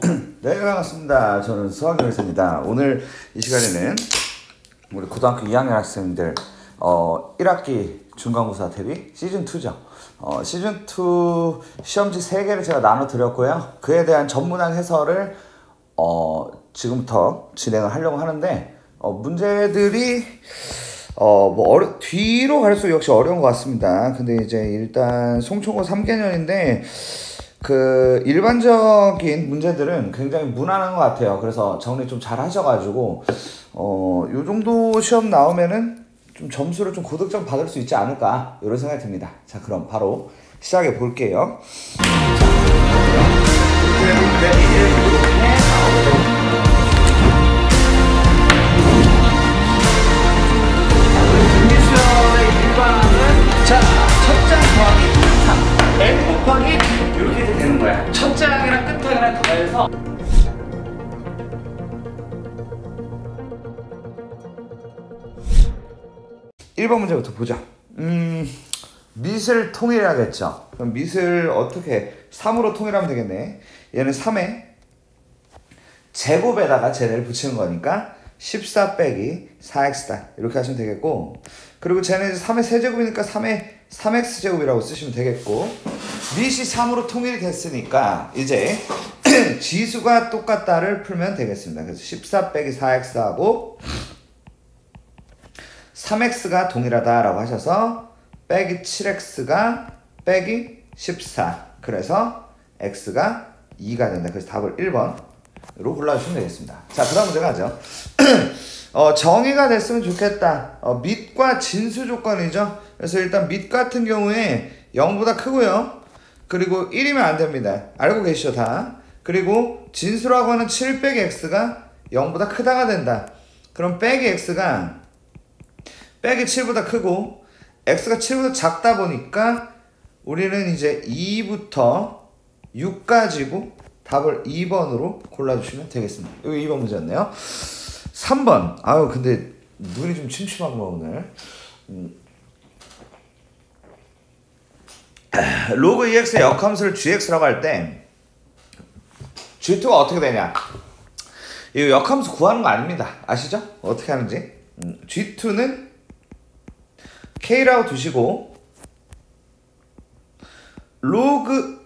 네, 반갑습니다. 저는 수학여기사입니다. 오늘 이 시간에는 우리 고등학교 2학년 학생들 1학기 중간고사 대비 시즌2죠. 시즌2 시험지 3개를 제가 나눠드렸고요. 그에 대한 전문학 해설을 지금부터 진행을 하려고 하는데 문제들이 뒤로 갈수록 역시 어려운 것 같습니다. 근데 이제 일단 송초고 3개년인데 그 일반적인 문제들은 굉장히 무난한 것 같아요. 그래서 정리 좀 잘 하셔가지고 요 정도 시험 나오면은 좀 점수를 좀 고득점 받을 수 있지 않을까 이런 생각이 듭니다. 자, 그럼 바로 시작해 볼게요. 자, 첫 장 더하기 n 곱하기 이렇게 되는 거야. 첫 장이랑 끝 장이랑 더해서 (1번) 문제부터 보자. 밑을 통일해야겠죠. 그럼 밑을 어떻게 3으로 통일하면 되겠네. 얘는 3의 제곱에다가 쟤네를 붙이는 거니까 14 빼기 4x다 이렇게 하시면 되겠고, 그리고 쟤는 이제 3의 세제곱이니까 3의 3x제곱이라고 쓰시면 되겠고, 밑이 3으로 통일이 됐으니까 이제 지수가 똑같다를 풀면 되겠습니다. 그래서 14 빼기 4x하고 3x가 동일하다라고 하셔서 빼기 7x가 빼기 14, 그래서 x가 2가 된다. 그래서 답을 1번으로 골라주시면 되겠습니다. 자, 그 다음 문제 가죠. 정의가 됐으면 좋겠다. 밑과 진수 조건이죠. 그래서 일단 밑 같은 경우에 0보다 크고요. 그리고 1이면 안 됩니다. 알고 계시죠 다. 그리고 진수라고 하는 7 빼기 x가 0보다 크다가 된다. 그럼 빼기 x가 빼기 7보다 크고 x가 7보다 작다 보니까 우리는 이제 2부터 6 가지고 답을 2번으로 골라주시면 되겠습니다. 여기 2번 문제였네요. 3번. 아유, 근데 눈이 좀 침침하구만 오늘. 로그 EX의 역함수를 GX라고 할 때 G2가 어떻게 되냐? 이 역함수 구하는 거 아닙니다. 아시죠? 어떻게 하는지. G2는 K라고 두시고 로그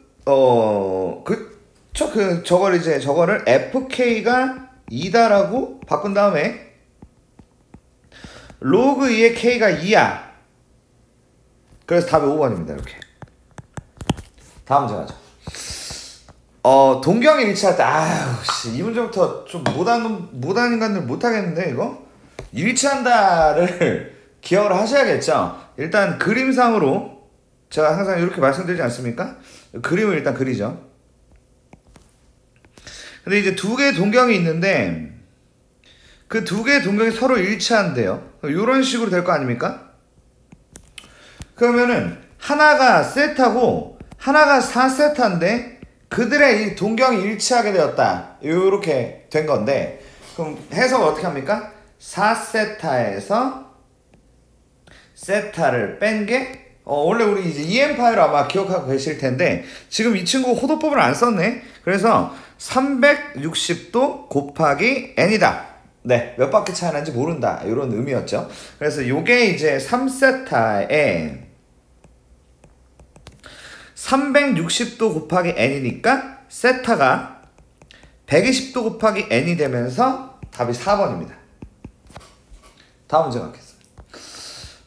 저거를 FK가 2다라고 바꾼 다음에 로그 2의 K가 2야. 그래서 답이 5번입니다. 이렇게. 다음 문제 가죠. 동경이 일치할 때, 이 문제부터 좀 못한 인간들 못하겠는데, 이거? 일치한다를 기억을 하셔야겠죠? 일단 그림상으로, 제가 항상 이렇게 말씀드리지 않습니까? 그림을 일단 그리죠. 근데 이제 두 개의 동경이 있는데, 그 두 개의 동경이 서로 일치한대요. 이런 식으로 될 거 아닙니까? 그러면은, 하나가 세타고, 하나가 4세타인데 그들의 이 동경이 일치하게 되었다. 이렇게 된 건데, 그럼 해석을 어떻게 합니까? 4세타에서 세타를 뺀 게 원래 우리 이제 EM파이로 아마 기억하고 계실 텐데 지금 이 친구 호도법을 안 썼네. 그래서 360도 곱하기 n이다. 네, 몇 바퀴 차이 나는지 모른다. 이런 의미였죠. 그래서 요게 이제 3세타에 360도 곱하기 n이니까 세타가 120도 곱하기 n이 되면서 답이 4번입니다. 다음 문제 가겠습니다.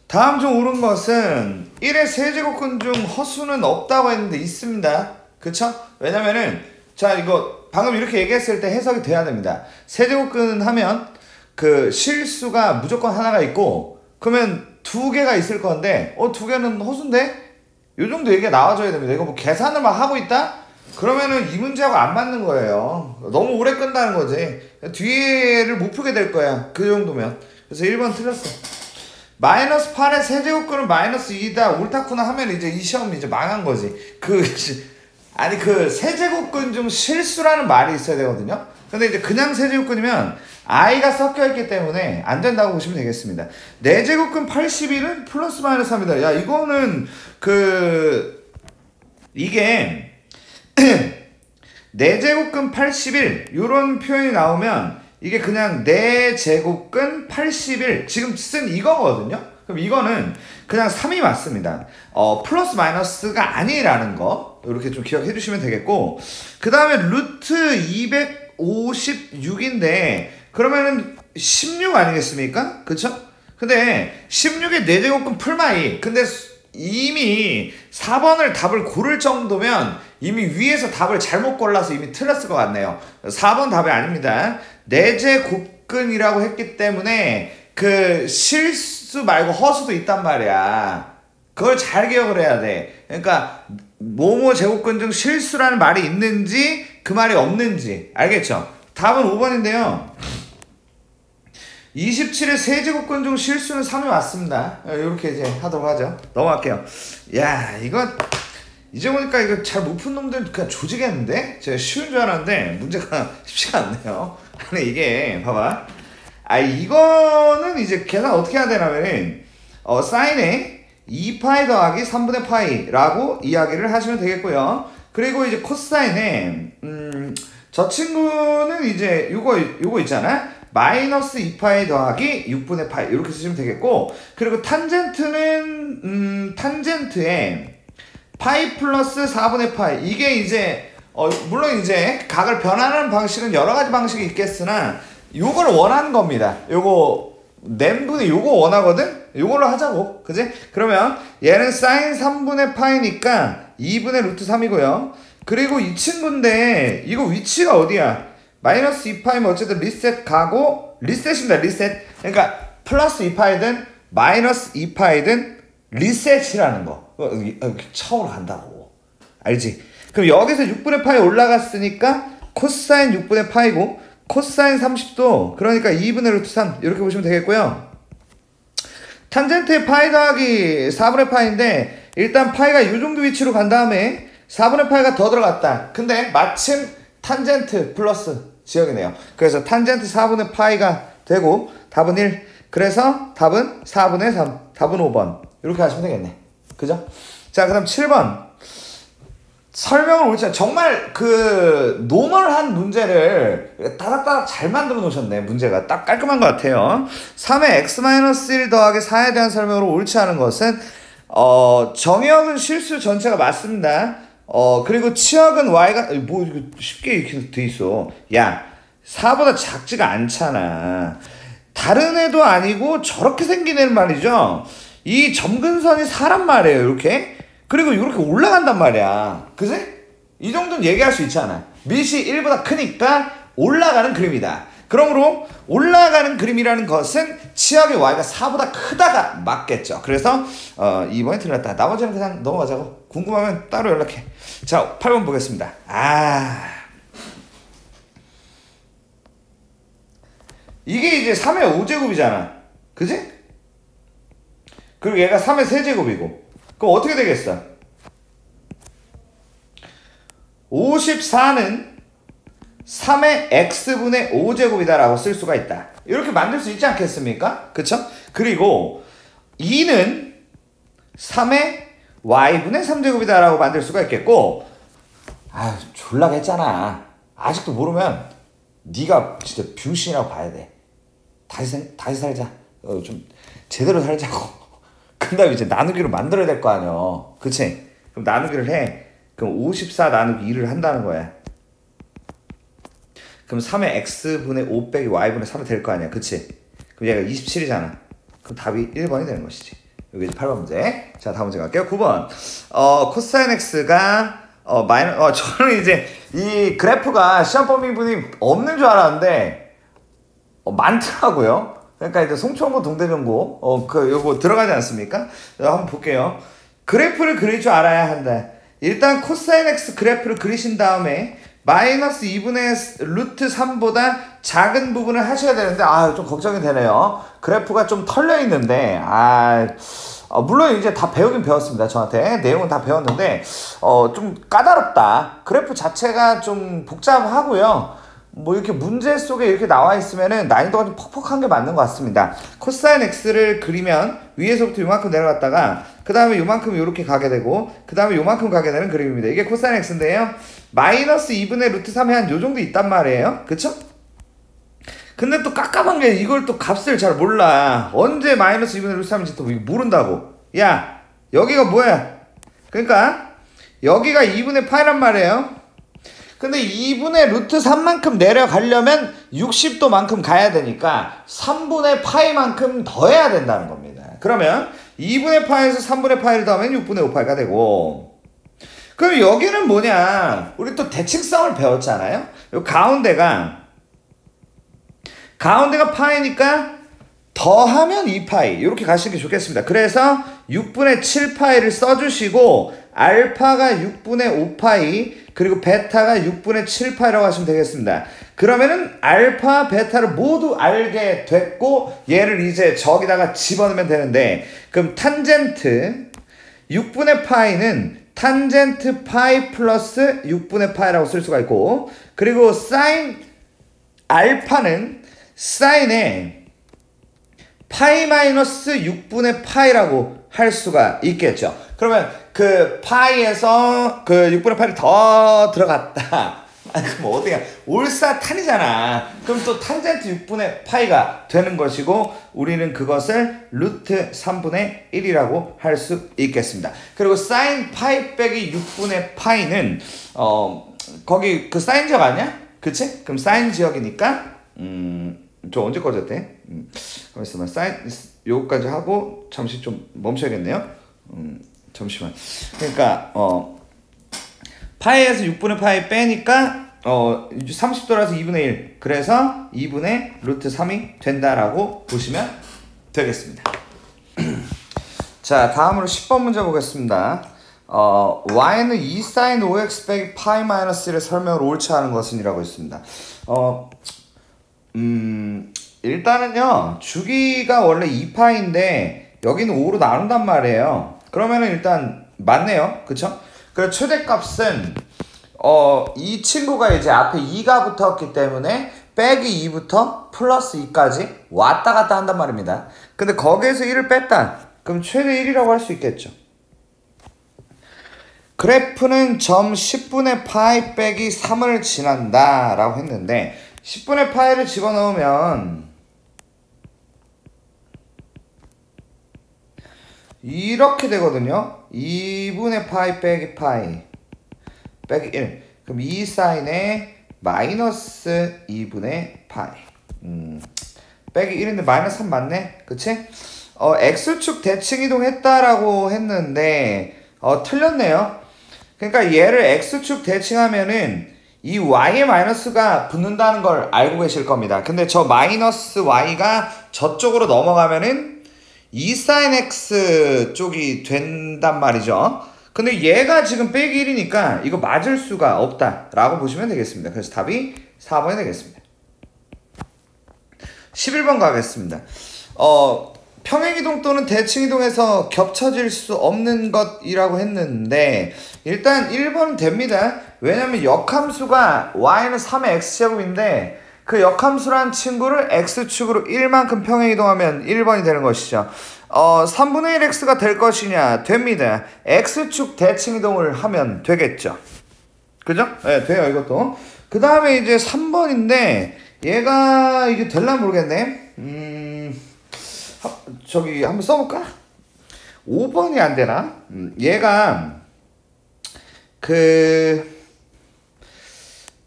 다음 중 옳은 것은 1의 세제곱근 중 허수는 없다고 했는데 있습니다. 그쵸? 왜냐면은 자, 이거 방금 이렇게 얘기했을 때 해석이 돼야 됩니다. 세제곱근 하면 그 실수가 무조건 하나가 있고 그러면 두 개가 있을 건데 두 개는 허수인데? 요 정도 얘기가 나와줘야 됩니다. 이거 뭐 계산을 막 하고 있다? 그러면은 이 문제하고 안 맞는 거예요. 너무 오래 끈다는 거지. 뒤에를 못 풀게 될 거야. 그 정도면. 그래서 1번 틀렸어. 마이너스 8의 세제곱근은 마이너스 2다. 옳다구나 하면 이제 이 시험이 이제 망한 거지. 그 세제곱근 중 실수라는 말이 있어야 되거든요. 근데 이제 그냥 세제곱근이면 i가 섞여있기 때문에 안 된다고 보시면 되겠습니다. 4제곱근 81은 플러스 마이너스 3이다. 야, 이거는 이게 4제곱근 81 요런 표현이 나오면 이게 그냥 4제곱근 81 지금 쓴 이거거든요. 그럼 이거는 그냥 3이 맞습니다. 플러스 마이너스가 아니라는 거 이렇게 좀 기억해 주시면 되겠고, 그 다음에 루트 256인데 그러면은 16 아니겠습니까? 그쵸? 근데 16의 4제곱근 풀마이, 근데 이미 4번을 답을 고를 정도면 이미 위에서 답을 잘못 골라서 이미 틀렸을 것 같네요. 4번 답이 아닙니다. 4제곱근이라고 했기 때문에 그 실수 말고 허수도 있단 말이야. 그걸 잘 기억을 해야 돼. 그러니까 뭐뭐 제곱근 중 실수라는 말이 있는지 그 말이 없는지 알겠죠? 답은 5번인데요. 27의 세제곱근 중 실수는 3이 맞습니다. 이렇게 이제 하도록 하죠. 넘어갈게요. 야, 이거 이제 보니까 이거 잘 못 푼 놈들 그냥 조지겠는데? 제가 쉬운 줄 알았는데 문제가 쉽지가 않네요. 아니 이게 봐봐. 이거는 이제 계산 어떻게 해야 되냐면은 사인에 2파이 더하기 3분의 파이라고 이야기를 하시면 되겠고요. 그리고 이제 코사인에 저 친구는 이제 요거 있잖아. 마이너스 2파이 더하기 6분의 파이 이렇게 쓰시면 되겠고, 그리고 탄젠트는 탄젠트에 파이 플러스 4분의 파이 이게 이제 물론 이제 각을 변화하는 방식은 여러 가지 방식이 있겠으나 요걸 원하는 겁니다. 요거 n분의 요거 원하거든? 요걸로 하자고. 그지? 그러면 얘는 사인 3분의 파이니까 2분의 루트 3이고요. 그리고 이 친구인데 이거 위치가 어디야? 마이너스 2파이면 어쨌든 리셋 가고 리셋입니다. 리셋. 그러니까 플러스 2파이든 마이너스 2파이든 리셋이라는 거. 처음으로 간다고. 알지? 그럼 여기서 6분의 파이 올라갔으니까 코사인 6분의 파이고 코사인 30도 그러니까 2분의 루트 3 이렇게 보시면 되겠고요. 탄젠트의 파이 더하기 4분의 파이인데 일단 파이가 이 정도 위치로 간 다음에 4분의 파이가 더 들어갔다. 근데 마침 탄젠트 플러스 지역이네요. 그래서 탄젠트 4분의 파이가 되고 답은 1. 그래서 답은 4분의 3. 답은 5번. 이렇게 하시면 되겠네. 그죠? 자, 그 다음 7번. 설명을 옳지. 정말 그 노멀한 문제를 따닥따닥 잘 만들어 놓으셨네. 문제가 딱 깔끔한 것 같아요. 3의 x-1 더하기 4에 대한 설명으로 옳지 않은 것은 정의역은 실수 전체가 맞습니다. 그리고 치역은 y가 뭐 이거 쉽게 이렇게 돼 있어. 야, 4보다 작지가 않잖아. 다른 애도 아니고 저렇게 생긴 애는 말이죠. 이 점근선이 사람 말이에요. 이렇게. 그리고 이렇게 올라간단 말이야. 그지? 이 정도는 얘기할 수 있잖아. 밑이 1보다 크니까 올라가는 그림이다. 그러므로 올라가는 그림이라는 것은 치역의 y가 4보다 크다가 맞겠죠. 그래서 2번이 틀렸다. 나머지는 그냥 넘어가자고. 궁금하면 따로 연락해. 자, 8번 보겠습니다. 이게 이제 3의 5제곱이잖아. 그지? 그리고 얘가 3의 세제곱이고. 그럼 어떻게 되겠어? 54는 3의 x분의 5제곱이다 라고 쓸 수가 있다. 이렇게 만들 수 있지 않겠습니까? 그쵸? 그리고 2는 3의 y분의 3제곱이다 라고 만들 수가 있겠고, 졸라게 했잖아. 아직도 모르면 네가 진짜 병신이라고 봐야 돼. 다시 살자. 좀 제대로 살자고. 그 다음에 이제 나누기로 만들어야 될 거 아니야. 그치? 그럼 나누기를 해. 그럼 54 나누기 2를 한다는 거야. 그럼 3의 x분의 5 빼기 y분의 3이 될 거 아니야. 그치? 그럼 얘가 27이잖아. 그럼 답이 1번이 되는 것이지. 여기 이제 8번 문제. 자, 다음 문제 갈게요. 9번. 코사인 x가 저는 이제 이 그래프가 시험 범위분이 없는 줄 알았는데 많더라고요. 그러니까 이제 송초고 동대전고 요거 들어가지 않습니까? 한번 볼게요. 그래프를 그릴 줄 알아야 한다. 일단 코사인 x 그래프를 그리신 다음에 마이너스 2분의 루트 3보다 작은 부분을 하셔야 되는데 좀 걱정이 되네요. 그래프가 좀 털려 있는데 물론 이제 다 배우긴 배웠습니다. 저한테 내용은 다 배웠는데 좀 까다롭다. 그래프 자체가 좀 복잡하고요. 뭐 이렇게 문제 속에 이렇게 나와 있으면은 난이도가 좀 퍽퍽한 게 맞는 것 같습니다. 코사인 x를 그리면 위에서부터 이만큼 내려갔다가 그 다음에 요만큼 요렇게 가게 되고 그 다음에 요만큼 가게 되는 그림입니다. 이게 코사인 x인데요. 마이너스 2분의 루트 3이 한 요정도 있단 말이에요. 그쵸? 근데 또 깝깝한 게 이걸 또 값을 잘 몰라. 언제 마이너스 2분의 루트 3인지 또 모른다고. 야 여기가 뭐야? 그러니까 여기가 2분의 파이란 말이에요. 근데 2분의 루트 3만큼 내려가려면 60도만큼 가야 되니까 3분의 파이만큼 더해야 된다는 겁니다. 그러면 2분의 파이에서 3분의 파이를 더하면 6분의 5파이가 되고, 그럼 여기는 뭐냐? 우리 또 대칭성을 배웠잖아요. 요 가운데가 파이니까 더하면 2파이 이렇게 가시는 게 좋겠습니다. 그래서 6분의 7파이를 써주시고 알파가 6분의 5파이 그리고 베타가 6분의 7파이라고 하시면 되겠습니다. 그러면은 알파, 베타를 모두 알게 됐고 얘를 이제 저기다가 집어넣으면 되는데, 그럼 탄젠트 6분의 파이는 탄젠트 파이 플러스 6분의 파이라고 쓸 수가 있고, 그리고 사인 알파는 사인에 파이 마이너스 6분의 파이라고 할 수가 있겠죠. 그러면 그 파이에서 그 6분의 파이를 더 들어갔다. 그럼 어디야? 올사탄이잖아. 그럼 또 탄젠트 6분의 파이가 되는 것이고, 우리는 그것을 루트 3분의 1이라고 할 수 있겠습니다. 그리고 사인 파이 빼기 6분의 파이는 거기 그 사인 지역 아니야? 그치? 그럼 사인 지역이니까 저 언제 꺼졌대? 잠시만, 사인 요거까지 하고 잠시 좀 멈춰야겠네요. 잠시만. 그러니까 파이에서 6분의 파이 빼니까 30도라서 2분의 1. 그래서 2분의 루트 3이 된다라고 보시면 되겠습니다. 자, 다음으로 10번 문제 보겠습니다. y는 2sin 5x 빼기 파이 마이너스 1의 설명을 옳지 않은 것은 이라고 있습니다. 일단은요, 주기가 원래 2파인데 여기는 5로 나눈단 말이에요. 그러면은 일단 맞네요. 그쵸? 그래서 최대값은 이 친구가 이제 앞에 2가 붙었기 때문에 빼기 2부터 플러스 2까지 왔다 갔다 한단 말입니다. 근데 거기에서 1을 뺐다. 그럼 최대 1이라고 할 수 있겠죠. 그래프는 점 10분의 파이 빼기 3을 지난다 라고 했는데, 10분의 파이를 집어넣으면 이렇게 되거든요. 2분의 파이 빼기 파이 빼기 1. 그럼 2 사인에 마이너스 2분의 파이 빼기 1인데 마이너스 3 맞네? 그치? x축 대칭 이동했다라고 했는데 틀렸네요. 그러니까 얘를 x축 대칭하면은 이 y의 마이너스가 붙는다는 걸 알고 계실 겁니다. 근데 저 마이너스 y가 저쪽으로 넘어가면은 2sin x 쪽이 된단 말이죠. 근데 얘가 지금 빼기 1이니까 이거 맞을 수가 없다라고 보시면 되겠습니다. 그래서 답이 4번이 되겠습니다. 11번 가겠습니다. 평행이동 또는 대칭이동에서 겹쳐질 수 없는 것이라고 했는데, 일단 1번은 됩니다. 왜냐면 역함수가 y는 3의 x제곱인데 그 역함수란 친구를 x축으로 1만큼 평행이동하면 1번이 되는 것이죠. 3분의 1x가 될 것이냐? 됩니다. x축 대칭이동을 하면 되겠죠. 그죠? 네, 돼요, 이것도. 그 다음에 이제 3번인데 얘가 이게 될라 모르겠네. 저기 한번 써볼까? 5번이 안 되나? 얘가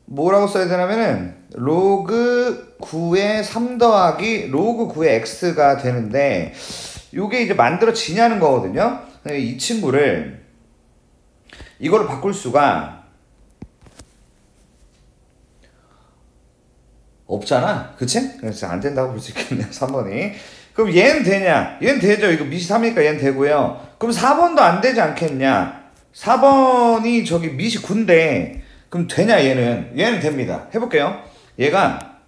뭐라고 써야 되냐면은 로그 9의 3 더하기 로그 9의 x가 되는데, 요게 이제 만들어지냐는 거거든요. 이 친구를 이걸로 바꿀 수가 없잖아. 그치? 그래서 안 된다고 볼 수 있겠네요, 3번이. 그럼 얘는 되냐? 얘는 되죠. 이거 밑이 3이니까 얘는 되고요. 그럼 4번도 안 되지 않겠냐? 4번이 저기 밑이 9인데 그럼 되냐? 얘는 됩니다. 해볼게요. 얘가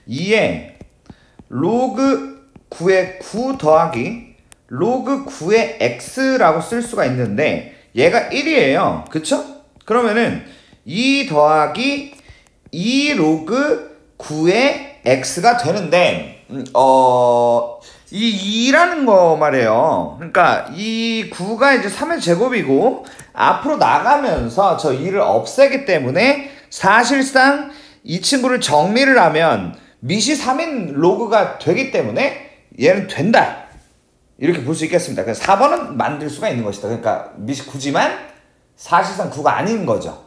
2에 로그 9의 9 더하기 로그 9의 x라고 쓸 수가 있는데 얘가 1이에요. 그쵸? 그러면은 2 더하기 2 로그 9의 x가 되는데 이 2라는 거 말이에요. 그러니까 이 9가 이제 3의 제곱이고 앞으로 나가면서 저 2를 없애기 때문에 사실상 이 친구를 정리를 하면 밑이 3인 로그가 되기 때문에 얘는 된다. 이렇게 볼 수 있겠습니다. 그래서 4번은 만들 수가 있는 것이다. 그러니까 밑이 9지만 사실상 9가 아닌 거죠.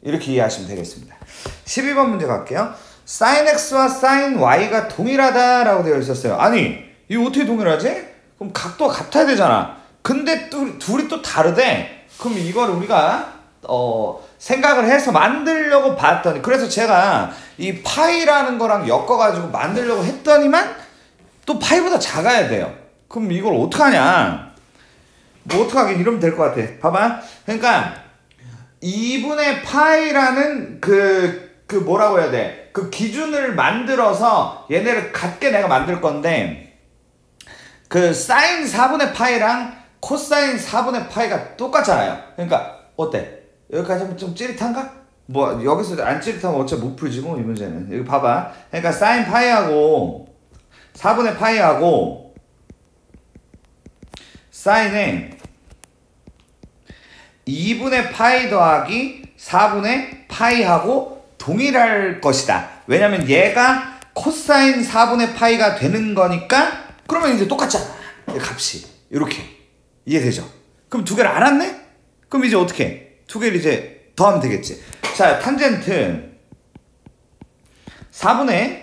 이렇게 이해하시면 되겠습니다. 12번 문제 갈게요. sin x와 sin y가 동일하다라고 되어 있었어요. 아니 이거 어떻게 동일하지? 그럼 각도가 같아야 되잖아. 근데 둘이 또 다르대. 그럼 이걸 우리가 생각을 해서 만들려고 봤더니, 그래서 제가 이 파이라는 거랑 엮어가지고 만들려고 했더니만 또 파이보다 작아야 돼요. 그럼 이걸 어떡하냐? 뭐 어떡하긴 이러면 될 것 같아. 봐봐. 그러니까 2분의 파이라는 그 뭐라고 해야 돼? 그 기준을 만들어서 얘네를 같게 내가 만들 건데, 그 사인 4분의 파이랑 코사인 4분의 파이가 똑같잖아요. 그러니까 어때? 여기까지 하면 좀 찌릿한가? 뭐 여기서 안 찌릿하면 어차피 못 풀지 뭐 이 문제는. 여기 봐봐. 그러니까 사인 파이하고 4분의 파이하고 사인에 2분의 파이 더하기 4분의 파이하고 동일할 것이다. 왜냐면 얘가 코사인 4분의 파이가 되는 거니까. 그러면 이제 똑같잖아. 값이 이렇게 이해되죠? 그럼 두 개를 알았네? 그럼 이제 어떻게 해? 두 개를 이제 더하면 되겠지. 자, 탄젠트 4분의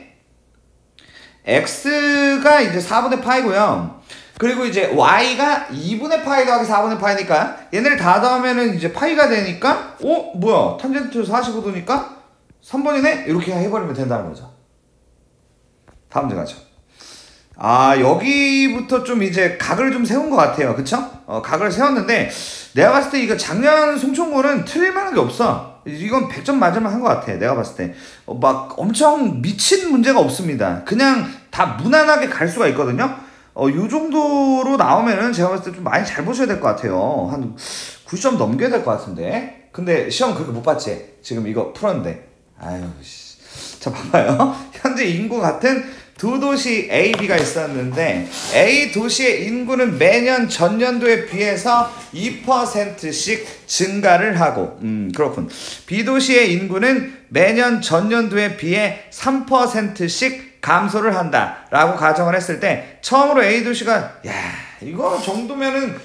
x가 이제 4분의 파이고요. 그리고 이제 y가 2분의 파이 더하기 4분의 파이니까 얘네를 다 더하면은 이제 파이가 되니까, 뭐야? 탄젠트 45도니까 3번이네? 이렇게 해버리면 된다는 거죠. 다음 문제 가죠. 여기부터 좀 이제 각을 좀 세운 것 같아요. 그쵸? 각을 세웠는데, 내가 봤을 때 이거 작년 송충고는 틀릴 만한 게 없어. 이건 100점 맞을만 한 것 같아. 내가 봤을 때. 막 엄청 미친 문제가 없습니다. 그냥 다 무난하게 갈 수가 있거든요. 요 정도로 나오면은 제가 봤을 때 좀 많이 잘 보셔야 될 것 같아요. 한 90점 넘겨야 될 것 같은데. 근데 시험 그렇게 못 봤지? 지금 이거 풀었는데. 아유, 씨. 자, 봐봐요. 현재 인구 같은 두 도시 A, B가 있었는데 A 도시의 인구는 매년 전년도에 비해서 2%씩 증가를 하고, 그렇군. B 도시의 인구는 매년 전년도에 비해 3%씩 감소를 한다 라고 가정을 했을 때, 처음으로 A 도시가 이거 정도면은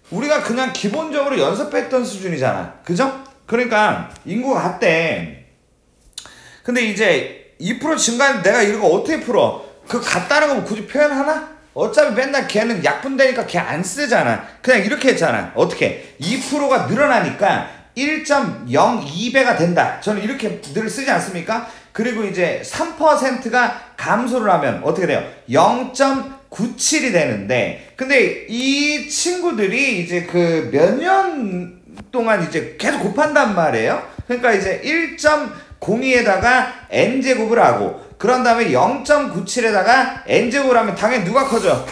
우리가 그냥 기본적으로 연습했던 수준이잖아. 그죠? 그러니까 인구가 같대. 근데 이제 2% 증가는 내가 이거 어떻게 풀어? 그 같다는 거 굳이 표현하나? 어차피 맨날 걔는 약분되니까 걔 안 쓰잖아. 그냥 이렇게 했잖아. 어떻게? 2%가 늘어나니까 1.02배가 된다. 저는 이렇게 늘 쓰지 않습니까? 그리고 이제 3%가 감소를 하면 어떻게 돼요? 0.97이 되는데, 근데 이 친구들이 이제 그 몇 년 동안 이제 계속 곱한단 말이에요. 그러니까 이제 1.02에다가 n제곱을 하고, 그런 다음에 0.97에다가 n제곱을 하면 당연히 누가 커져?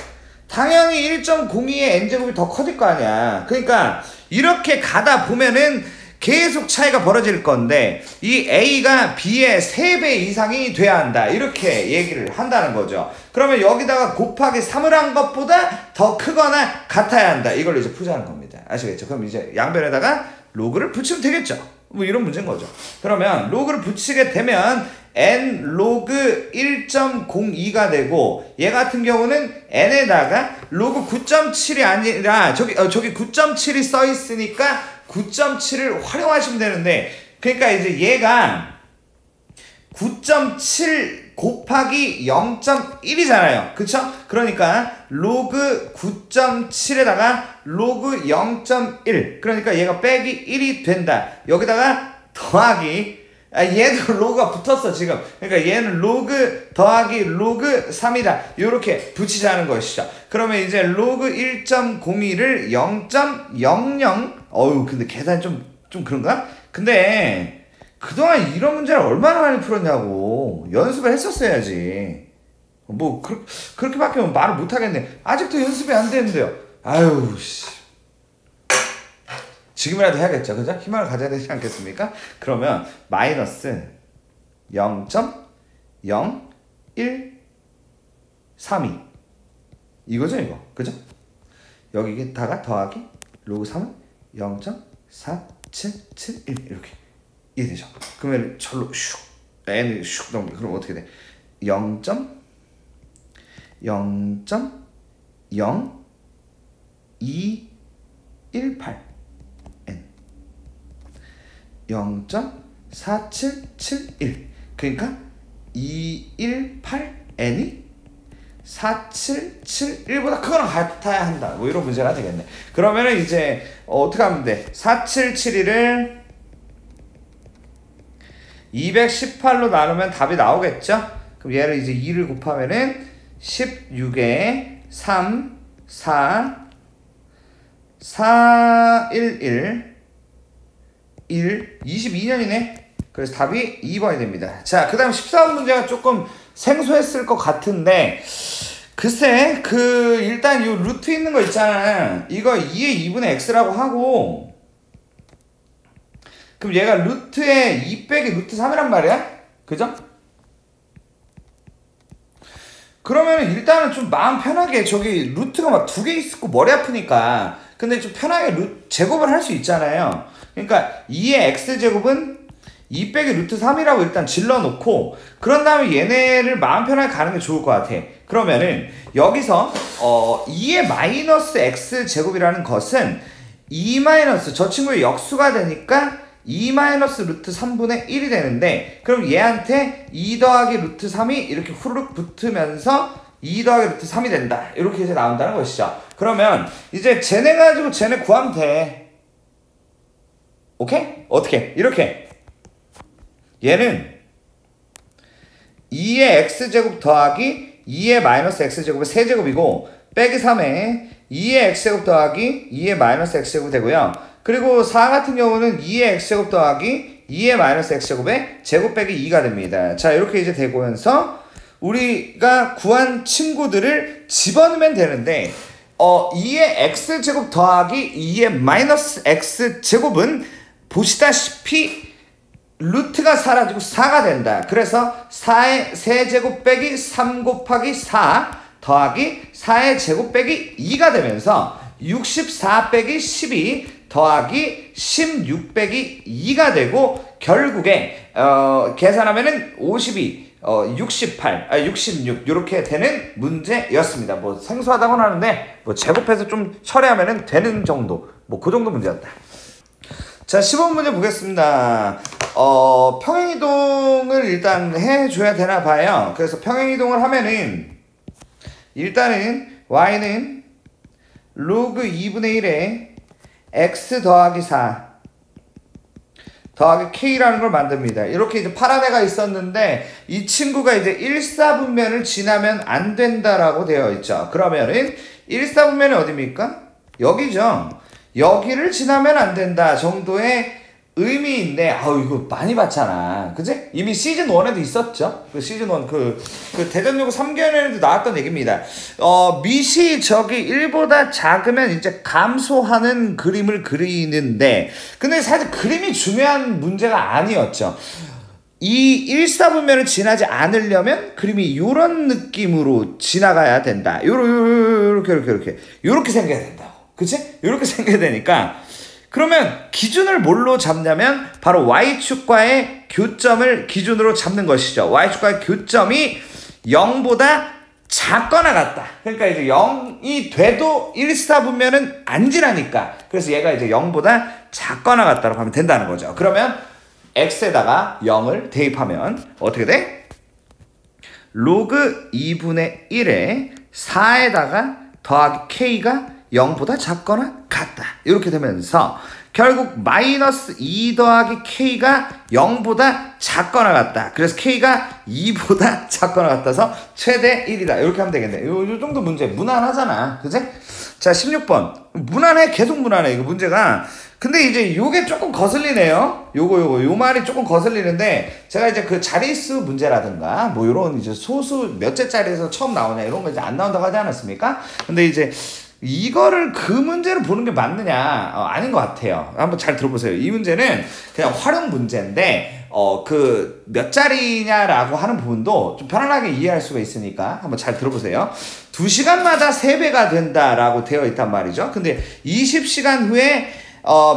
당연히 1.02의 n제곱이 더 커질 거 아니야. 그러니까 이렇게 가다 보면은 계속 차이가 벌어질 건데, 이 A가 B의 3배 이상이 돼야 한다. 이렇게 얘기를 한다는 거죠. 그러면 여기다가 곱하기 3을 한 것보다 더 크거나 같아야 한다. 이걸 이제 풀자는 겁니다. 아시겠죠? 그럼 이제 양변에다가 로그를 붙이면 되겠죠. 뭐 이런 문제인 거죠. 그러면 로그를 붙이게 되면 n 로그 1.02가 되고, 얘 같은 경우는 n에다가 로그 9.7이 아니라 저기 9.7이 써 있으니까 9.7을 활용하시면 되는데, 그러니까 이제 얘가 9.7 곱하기 0.1이잖아요. 그쵸? 그러니까 로그 9.7에다가 로그 0.1, 그러니까 얘가 빼기 1이 된다. 여기다가 더하기, 얘도 로그가 붙었어 지금. 그러니까 얘는 로그 더하기 로그 3이다. 요렇게 붙이자는 것이죠. 그러면 이제 로그 1.02를 0.00, 근데 계산이 좀 그런가? 근데 그동안 이런 문제를 얼마나 많이 풀었냐고. 연습을 했었어야지. 뭐 그렇게밖에 말을 못하겠네. 아직도 연습이 안 되는데요. 아유 씨. 지금이라도 해야겠죠. 그죠? 희망을 가져야 되지 않겠습니까? 그러면 마이너스 0.0132 이거죠 이거. 그죠? 여기다가 더하기 로그 3은 0.4771 이렇게 이게 되죠. 그러면 절로 슉 n을 슉 넘겨. 그럼 어떻게 돼? 0.0218 n 0.4771 그러니까 218n이 4771보다 크거나 같아야 한다. 뭐 이런 문제가 되겠네. 그러면은 이제 어떻게 하면 돼? 4771을 218로 나누면 답이 나오겠죠? 그럼 얘를 이제 2를 곱하면은 16에 3, 4, 4, 1, 22년이네. 그래서 답이 2번이 됩니다. 자, 그 다음 14번 문제가 조금 생소했을 것 같은데, 글쎄, 일단 요 루트 있는 거 있잖아. 이거 2의 2분의 x라고 하고, 그럼 얘가 루트에 2 빼기 루트 3이란 말이야? 그죠? 그러면 일단은 좀 마음 편하게 저기 루트가 막 2개 있고 머리 아프니까 근데 좀 편하게 제곱을 할 수 있잖아요. 그러니까 2의 x제곱은 2 빼기 루트 3이라고 일단 질러놓고 그런 다음에 얘네를 마음 편하게 가는 게 좋을 것 같아. 그러면은 여기서 2의 마이너스 x제곱이라는 것은 2 마이너스 저 친구의 역수가 되니까 2 마이너스 루트 3분의 1이 되는데 그럼 얘한테 2 더하기 루트 3이 이렇게 후루룩 붙으면서 2 더하기 루트 3이 된다. 이렇게 이제 나온다는 것이죠. 그러면 이제 쟤네 가지고 쟤네 구하면 돼. 오케이? 어떻게? 이렇게 얘는 2의 x제곱 더하기 2의 마이너스 x제곱의 세제곱이고 빼기 3에 2의 x제곱 더하기 2의 마이너스 x제곱이 되고요. 그리고 4 같은 경우는 2의 x제곱 더하기 2의 마이너스 x제곱의 제곱 빼기 2가 됩니다. 자, 이렇게 이제 되면서 우리가 구한 친구들을 집어넣으면 되는데 2의 x제곱 더하기 2의 마이너스 x제곱은 보시다시피 루트가 사라지고 4가 된다. 그래서 4의 세제곱 빼기 3 곱하기 4 더하기 4의 제곱 빼기 2가 되면서 64 빼기 12 더하기 16 빼기 2가 되고 결국에 계산하면은 52 68, 66 이렇게 되는 문제였습니다. 뭐 생소하다고는 하는데 뭐 제곱해서 좀 처리하면은 되는 정도 뭐 그 정도 문제였다. 자, 15번 문제 보겠습니다. 평행이동을 일단 해줘야 되나 봐요. 그래서 평행이동을 하면은 일단은 y는 로그 2분의 1에 x 더하기 4 더하기 k라는 걸 만듭니다. 이렇게 이제 파란 애가 있었는데 이 친구가 이제 1사분면을 지나면 안 된다라고 되어 있죠. 그러면은 1사분면이 어디입니까? 여기죠. 여기를 지나면 안 된다 정도의 의미인데 이거 많이 봤잖아. 그치? 이미 시즌 1에도 있었죠. 그 시즌 1 그 대전요구 3개월에도 나왔던 얘기입니다. 밑이 저기 1보다 작으면 이제 감소하는 그림을 그리는데 근데 사실 그림이 중요한 문제가 아니었죠. 이 1사분면을 지나지 않으려면 그림이 요런 느낌으로 지나가야 된다. 요렇게 생겨야 된다고. 그치? 요렇게 생겨야 되니까 그러면 기준을 뭘로 잡냐면 바로 y축과의 교점을 기준으로 잡는 것이죠. y축과의 교점이 0보다 작거나 같다. 그러니까 이제 0이 돼도 1사분면은 안 지나니까 그래서 얘가 이제 0보다 작거나 같다고 하면 된다는 거죠. 그러면 x에다가 0을 대입하면 어떻게 돼? 로그 2분의 1에 4에다가 더하기 k가 0보다 작거나 같다. 이렇게 되면서 결국 마이너스 2 더하기 k가 0보다 작거나 같다. 그래서 k가 2보다 작거나 같아서 최대 1이다. 이렇게 하면 되겠네. 요 정도 문제 무난하잖아. 그치? 자, 16번. 무난해. 계속 무난해. 이거 문제가. 근데 이제 요게 조금 거슬리네요. 요 말이 조금 거슬리는데 제가 이제 그 자릿수 문제라든가 뭐 요런 이제 소수 몇째짜리에서 처음 나오냐 이런 거 이제 안 나온다고 하지 않았습니까? 근데 이제 이거를 그 문제를 보는 게 맞느냐? 아닌 것 같아요. 한번 잘 들어보세요. 이 문제는 그냥 활용 문제인데 그 몇 자리냐라고 하는 부분도 좀 편안하게 이해할 수가 있으니까 한번 잘 들어보세요. 2시간마다 3배가 된다라고 되어 있단 말이죠. 근데 20시간 후에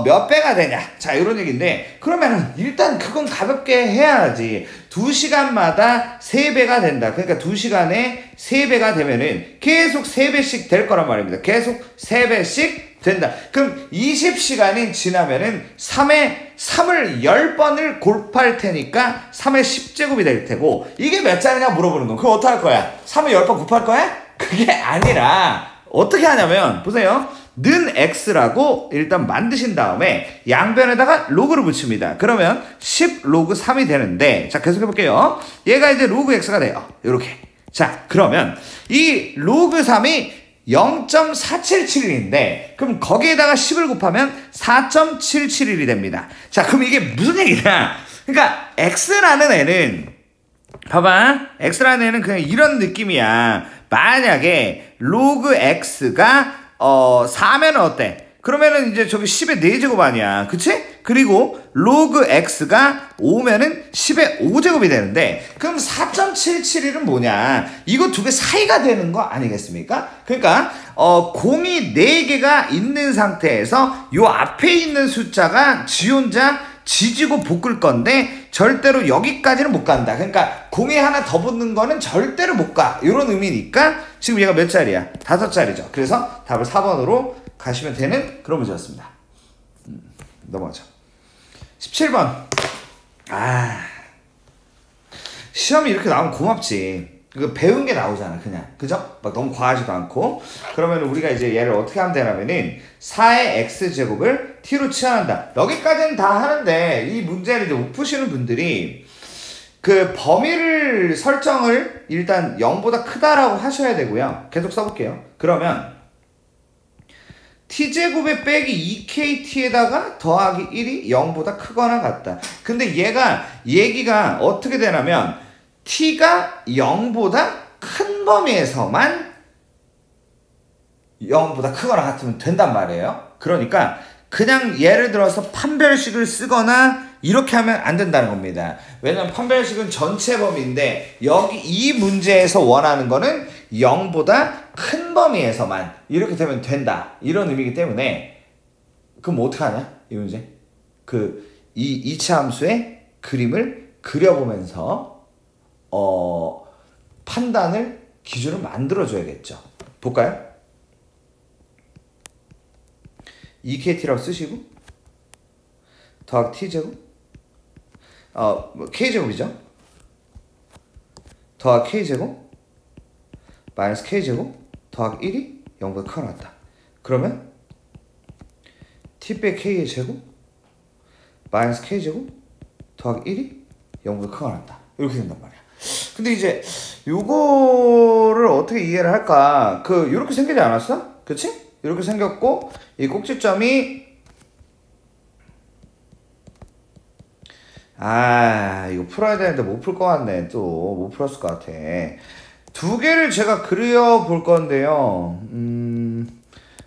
몇 배가 되냐? 자, 이런 얘기인데, 그러면은 일단 그건 가볍게 해야지. 2시간마다 3배가 된다. 그러니까 2시간에 3배가 되면은 계속 3배씩 될 거란 말입니다. 계속 3배씩 된다. 그럼 20시간이 지나면은 3을 10번을 곱할 테니까 3의 10제곱이 될 테고, 이게 몇 자리냐 물어보는 거. 그럼 어떻게 할 거야? 3을 10번 곱할 거야? 그게 아니라, 어떻게 하냐면, 보세요. 는 x라고 일단 만드신 다음에 양변에다가 로그를 붙입니다. 그러면 10 로그 3이 되는데, 자, 계속 해볼게요. 얘가 이제 로그 x가 돼요. 요렇게. 자, 그러면 이 로그 3이 0.477인데, 그럼 거기에다가 10을 곱하면 4.771이 됩니다. 자, 그럼 이게 무슨 얘기냐? 그러니까 x라는 애는, 봐봐, x라는 애는 그냥 이런 느낌이야. 만약에 로그 x가 4면은 어때? 그러면은 이제 저기 10의 4제곱 아니야. 그치? 그리고 로그 x가 5면은 10의 5제곱이 되는데, 그럼 4.771은 뭐냐? 이거 두 개 사이가 되는 거 아니겠습니까? 그러니까 공이 4개가 있는 상태에서 요 앞에 있는 숫자가 지 혼자 지지고 볶을 건데 절대로 여기까지는 못 간다. 그러니까 공에 하나 더 붙는 거는 절대로 못 가. 이런 의미니까 지금 얘가 몇 자리야? 5자리죠. 그래서 답을 4번으로 가시면 되는 그런 문제였습니다. 넘어가죠. 17번. 시험이 이렇게 나오면 고맙지. 그 배운 게 나오잖아, 그냥. 그죠? 막 너무 과하지도 않고. 그러면 우리가 이제 얘를 어떻게 하면 되냐면은 4의 x제곱을 t로 치환한다. 여기까지는 다 하는데 이 문제를 이제 못 푸시는 분들이 그 범위를 설정을 일단 0보다 크다라고 하셔야 되고요. 계속 써볼게요. 그러면 t제곱에 빼기 2kt에다가 더하기 1이 0보다 크거나 같다. 근데 얘기가 어떻게 되냐면 t가 0보다 큰 범위에서만 0보다 크거나 같으면 된단 말이에요. 그러니까 그냥 예를 들어서 판별식을 쓰거나 이렇게 하면 안 된다는 겁니다. 왜냐면 판별식은 전체 범위인데 여기 이 문제에서 원하는 거는 0보다 큰 범위에서만 이렇게 되면 된다. 이런 의미이기 때문에, 그럼 어떻게 하냐? 이 문제. 이 이차함수의 그림을 그려보면서 판단을, 기준을 만들어줘야겠죠. 볼까요? 2kt라고 쓰시고 더하기 t제곱 k제곱이죠. 더하기 k제곱 마이너스 k제곱 더하기 1이 0보다 크거나 같다. 그러면 t 빼 k의 제곱 마이너스 k제곱 더하기 1이 0보다 크거나 같다. 이렇게 된단 말이야. 근데 이제 요거를 어떻게 이해를 할까? 요렇게 생기지 않았어? 그치? 이렇게 생겼고, 이 꼭지점이 이거 풀어야 되는데 못 풀 것 같네. 또 못 풀었을 것 같아. 두 개를 제가 그려볼 건데요.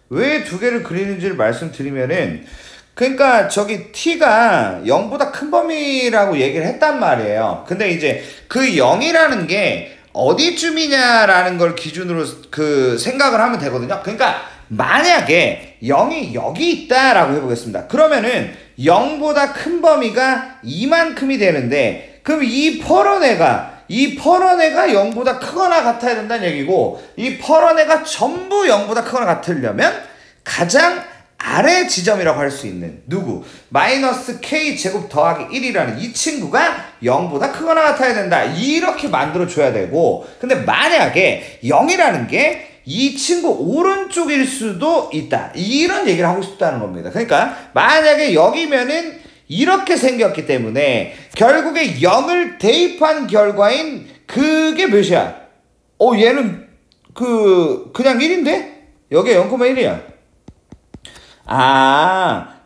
왜 두 개를 그리는지를 말씀드리면은, 그러니까 저기 t가 0보다 큰 범위라고 얘기를 했단 말이에요. 근데 이제 그 0이라는 게 어디쯤이냐라는 걸 기준으로 생각을 하면 되거든요. 그러니까 만약에 0이 여기 있다라고 해보겠습니다. 그러면은 0보다 큰 범위가 이만큼이 되는데, 그럼 이 펄어내가 0보다 크거나 같아야 된다는 얘기고, 이 펄어내가 전부 0보다 크거나 같으려면 가장 아래 지점이라고 할 수 있는 누구? 마이너스 k제곱 더하기 1이라는 이 친구가 0보다 크거나 같아야 된다. 이렇게 만들어줘야 되고, 근데 만약에 0이라는 게 이 친구 오른쪽일 수도 있다. 이런 얘기를 하고 싶다는 겁니다. 그러니까 만약에 여기면은 이렇게 생겼기 때문에 결국에 0을 대입한 결과인 그게 몇이야? 얘는 그냥 1인데? 여기에 0,1이야.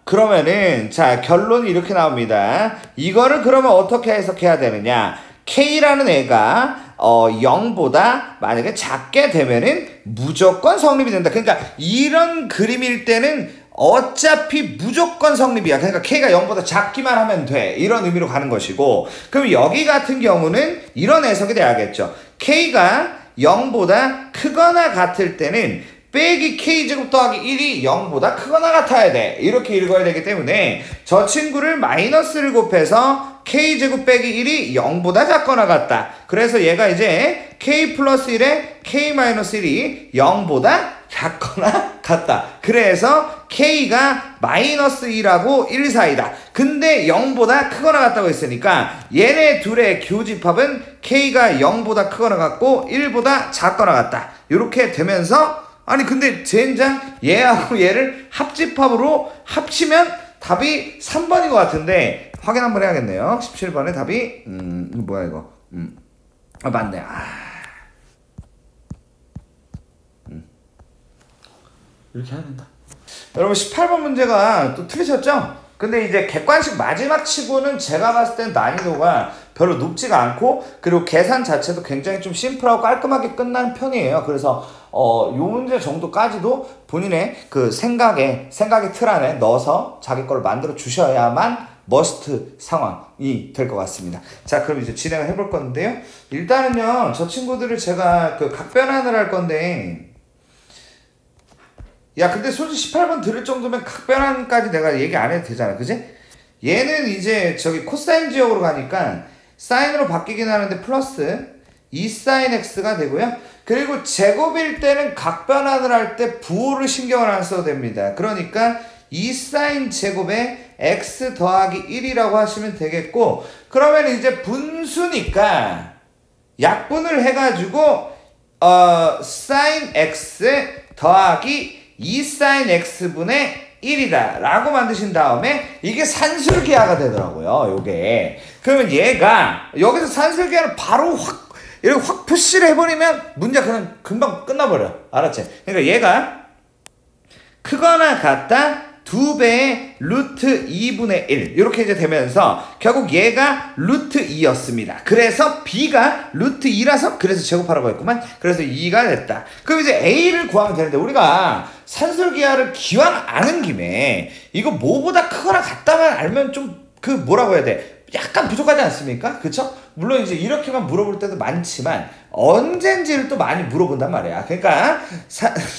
그러면은 자, 결론이 이렇게 나옵니다. 이거를 그러면 어떻게 해석해야 되느냐? K라는 애가 0보다 만약에 작게 되면은 무조건 성립이 된다. 그러니까 이런 그림일 때는 어차피 무조건 성립이야. 그러니까 K가 0보다 작기만 하면 돼. 이런 의미로 가는 것이고, 그럼 여기 같은 경우는 이런 해석이 돼야겠죠. K가 0보다 크거나 같을 때는 빼기 K제곱 더하기 1이 0보다 크거나 같아야 돼. 이렇게 읽어야 되기 때문에 저 친구를 마이너스를 곱해서 K제곱 빼기 1이 0보다 작거나 같다. 그래서 얘가 이제 K 플러스 1에 K 마이너스 1이 0보다 작거나 같다. 그래서 K가 마이너스 2라고 1 사이다. 근데 0보다 크거나 같다고 했으니까 얘네 둘의 교집합은 K가 0보다 크거나 같고 1보다 작거나 같다. 이렇게 되면서, 아니 근데 젠장 얘하고 얘를 합집합으로 합치면 답이 3번인 것 같은데 확인 한번 해야겠네요. 17번의 답이 뭐야 이거. 아 맞네. 이렇게 해야 된다. 여러분 18번 문제가 또 틀리셨죠? 근데 이제 객관식 마지막 치고는 제가 봤을 땐 난이도가 별로 높지가 않고, 그리고 계산 자체도 굉장히 좀 심플하고 깔끔하게 끝나는 편이에요. 그래서 요 문제 정도까지도 본인의 그 생각의 틀 안에 넣어서 자기 걸 만들어 주셔야만 머스트 상황이 될 것 같습니다. 자, 그럼 이제 진행을 해볼 건데요. 일단은요, 저 친구들을 제가 그 각변환을 할 건데, 야 근데 솔직히 18번 들을 정도면 각변환까지 내가 얘기 안 해도 되잖아, 그지? 얘는 이제 저기 코사인 지역으로 가니까 사인으로 바뀌긴 하는데 플러스 2사인 x가 되고요. 그리고 제곱일 때는 각변환을 할 때 부호를 신경을 안 써도 됩니다. 그러니까 2사인 제곱에 x 더하기 1이라고 하시면 되겠고, 그러면 이제 분수니까 약분을 해가지고 사인 x 더하기 2사인 x분의 1이다 라고 만드신 다음에 이게 산술기하가 되더라고요, 요게. 그러면 얘가 여기서 산술기하를 바로 이렇게 확 푸시를 해버리면 문제가 그냥 금방 끝나버려. 알았지? 그러니까 얘가 크거나 같다 2배의 루트 2분의 1 이렇게 이제 되면서 결국 얘가 루트 2였습니다. 그래서 B가 루트 2라서 그래서 제곱하라고 했구만. 그래서 2가 됐다. 그럼 이제 A를 구하면 되는데, 우리가 산술기하를 기왕 아는 김에 이거 뭐보다 크거나 같다만 알면 좀 그 뭐라고 해야 돼? 약간 부족하지 않습니까? 그쵸? 물론 이제 이렇게만 물어볼 때도 많지만 언젠지를 또 많이 물어본단 말이야. 그러니까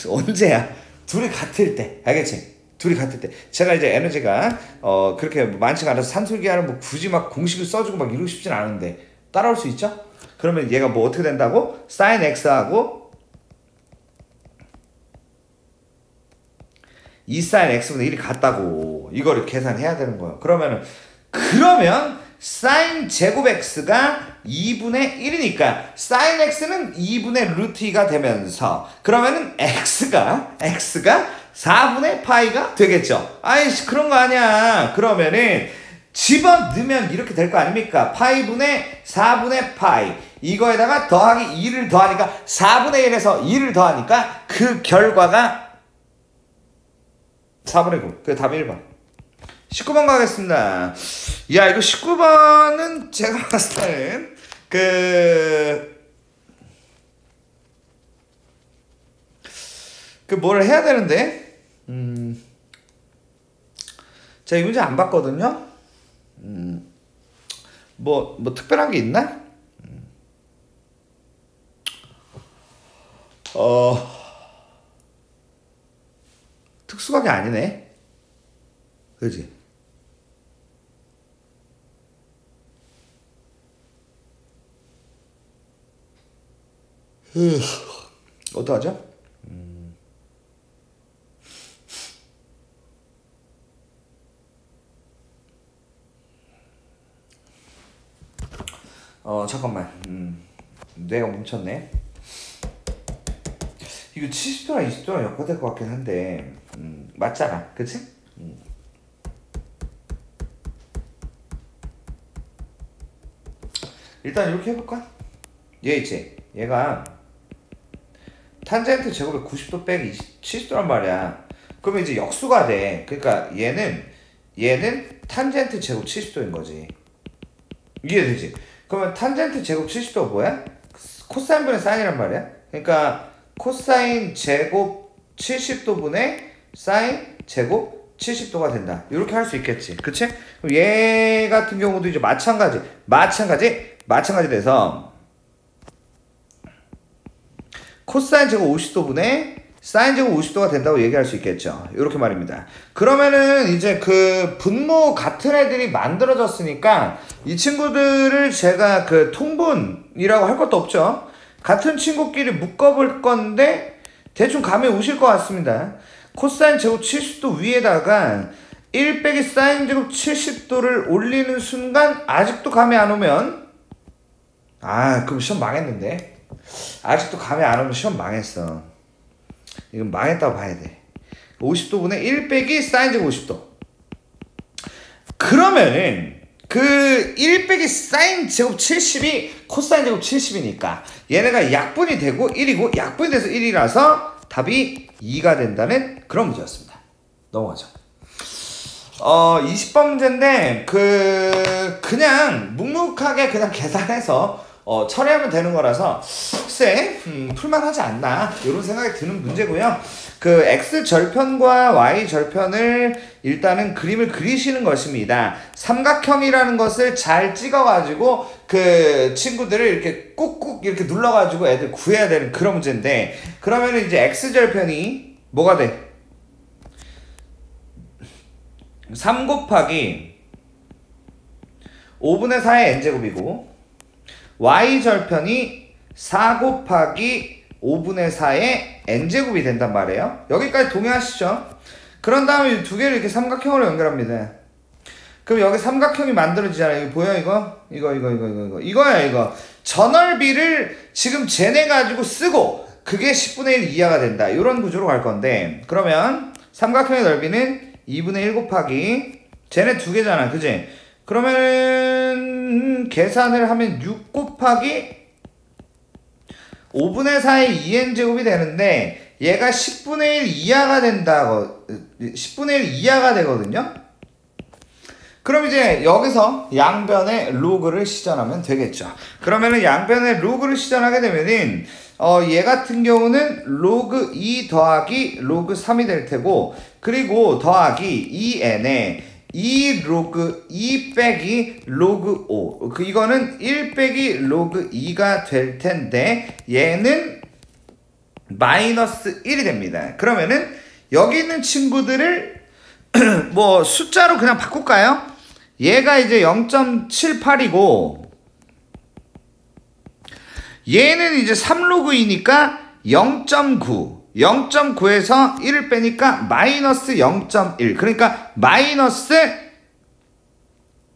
언제야? 둘이 같을 때. 알겠지? 둘이 같을 때. 제가 이제 에너지가 그렇게 많지가 않아서 산술기하는 뭐 굳이 막 공식을 써주고 막 이러고 싶진 않은데 따라올 수 있죠? 그러면 얘가 뭐 어떻게 된다고? sin x하고 2sin x분의 1이 같다고 이거를 계산해야 되는 거예요. 그러면 sin 제곱 x가 2분의 1이니까 sin x는 2분의 루트 2가 되면서 그러면은 x가 4분의 파이가 되겠죠. 아이씨 그런 거 아니야. 그러면은 집어넣으면 이렇게 될 거 아닙니까? 파이분의 4분의 파이 이거에다가 더하기 2를 더하니까 4분의 1에서 2를 더하니까 그 결과가 4분의 9. 그 답이 1번. 19번 가겠습니다. 야 이거 19번은 제가 봤을 때는 뭘 해야 되는데 제가 이 문제 안 봤거든요. 뭐 특별한 게 있나? 특수각이 아니네. 그지? 어떡하죠? 잠깐만. 뇌가 멈췄네. 이거 70도랑 20도랑 엮어야 될 것 같긴 한데, 맞잖아. 그치? 일단 이렇게 해볼까? 얘 있지? 얘가 탄젠트 제곱에 90도 빼기 70도란 말이야. 그러면 이제 역수가 돼. 그러니까 얘는 탄젠트 제곱 70도인 거지. 이해되지? 그러면 탄젠트 제곱 70도가 뭐야? 코사인분의 사인이란 말이야. 그러니까 코사인 제곱 70도분의 사인 제곱 70도가 된다. 이렇게 할 수 있겠지. 그치? 그럼 얘 같은 경우도 이제 마찬가지 돼서 코사인 제곱 50도분의 사인 제곱 50도가 된다고 얘기할 수 있겠죠. 이렇게 말입니다. 그러면은 이제 그 분모 같은 애들이 만들어졌으니까 이 친구들을 제가 그 통분이라고 할 것도 없죠. 같은 친구끼리 묶어볼 건데 대충 감이 오실 것 같습니다. 코사인 제곱 70도 위에다가 1 빼기 사인 제곱 70도를 올리는 순간 아직도 감이 안 오면 그럼 시험 망했는데. 아직도 감이 안 오면 시험 망했어. 이건 망했다고 봐야 돼. 50도분의 1 빼기 사인 제곱 50도. 그러면은 그 1 빼기 사인 제곱 70이 코사인 제곱 70이니까 얘네가 약분이 되고 1이고 약분이 돼서 1이라서 답이 2가 된다는 그런 문제였습니다. 넘어가죠. 20번 문제인데 그냥 묵묵하게 그냥 계산해서 처리하면 되는 거라서 글쎄 풀만하지 않나 이런 생각이 드는 문제고요. 그 X절편과 Y절편을 일단은 그림을 그리시는 것입니다. 삼각형이라는 것을 잘 찍어가지고 그 친구들을 이렇게 꾹꾹 이렇게 눌러가지고 애들 구해야 되는 그런 문제인데, 그러면 이제 X절편이 뭐가 돼? 3 곱하기 5분의 4의 n제곱이고 y절편이 4 곱하기 5분의 4의 n제곱이 된단 말이에요. 여기까지 동의하시죠? 그런 다음에 두 개를 이렇게 삼각형으로 연결합니다. 그럼 여기 삼각형이 만들어지잖아요. 이거 보여? 이거야. 전넓이를 지금 쟤네 가지고 쓰고 그게 10분의 1 이하가 된다. 이런 구조로 갈 건데, 그러면 삼각형의 넓이는 2분의 1 곱하기 쟤네 두 개잖아. 그지? 그러면 계산을 하면 6 곱하기 5분의 4의 2n제곱이 되는데 얘가 10분의 1 이하가 된다고, 10분의 1 이하가 되거든요. 그럼 이제 여기서 양변의 로그를 시전하면 되겠죠. 그러면은 양변의 로그를 시전하게 되면은 얘 같은 경우는 로그 2 더하기 로그 3이 될 테고, 그리고 더하기 2n에 2 로그 2 빼기 로그 5, 이거는 1 빼기 로그 2가 될 텐데 얘는 마이너스 1이 됩니다. 그러면은 여기 있는 친구들을 뭐 숫자로 그냥 바꿀까요? 얘가 이제 0.78이고 얘는 이제 3로그이니까 0.9, 0.9에서 1을 빼니까 마이너스 0.1, 그러니까 마이너스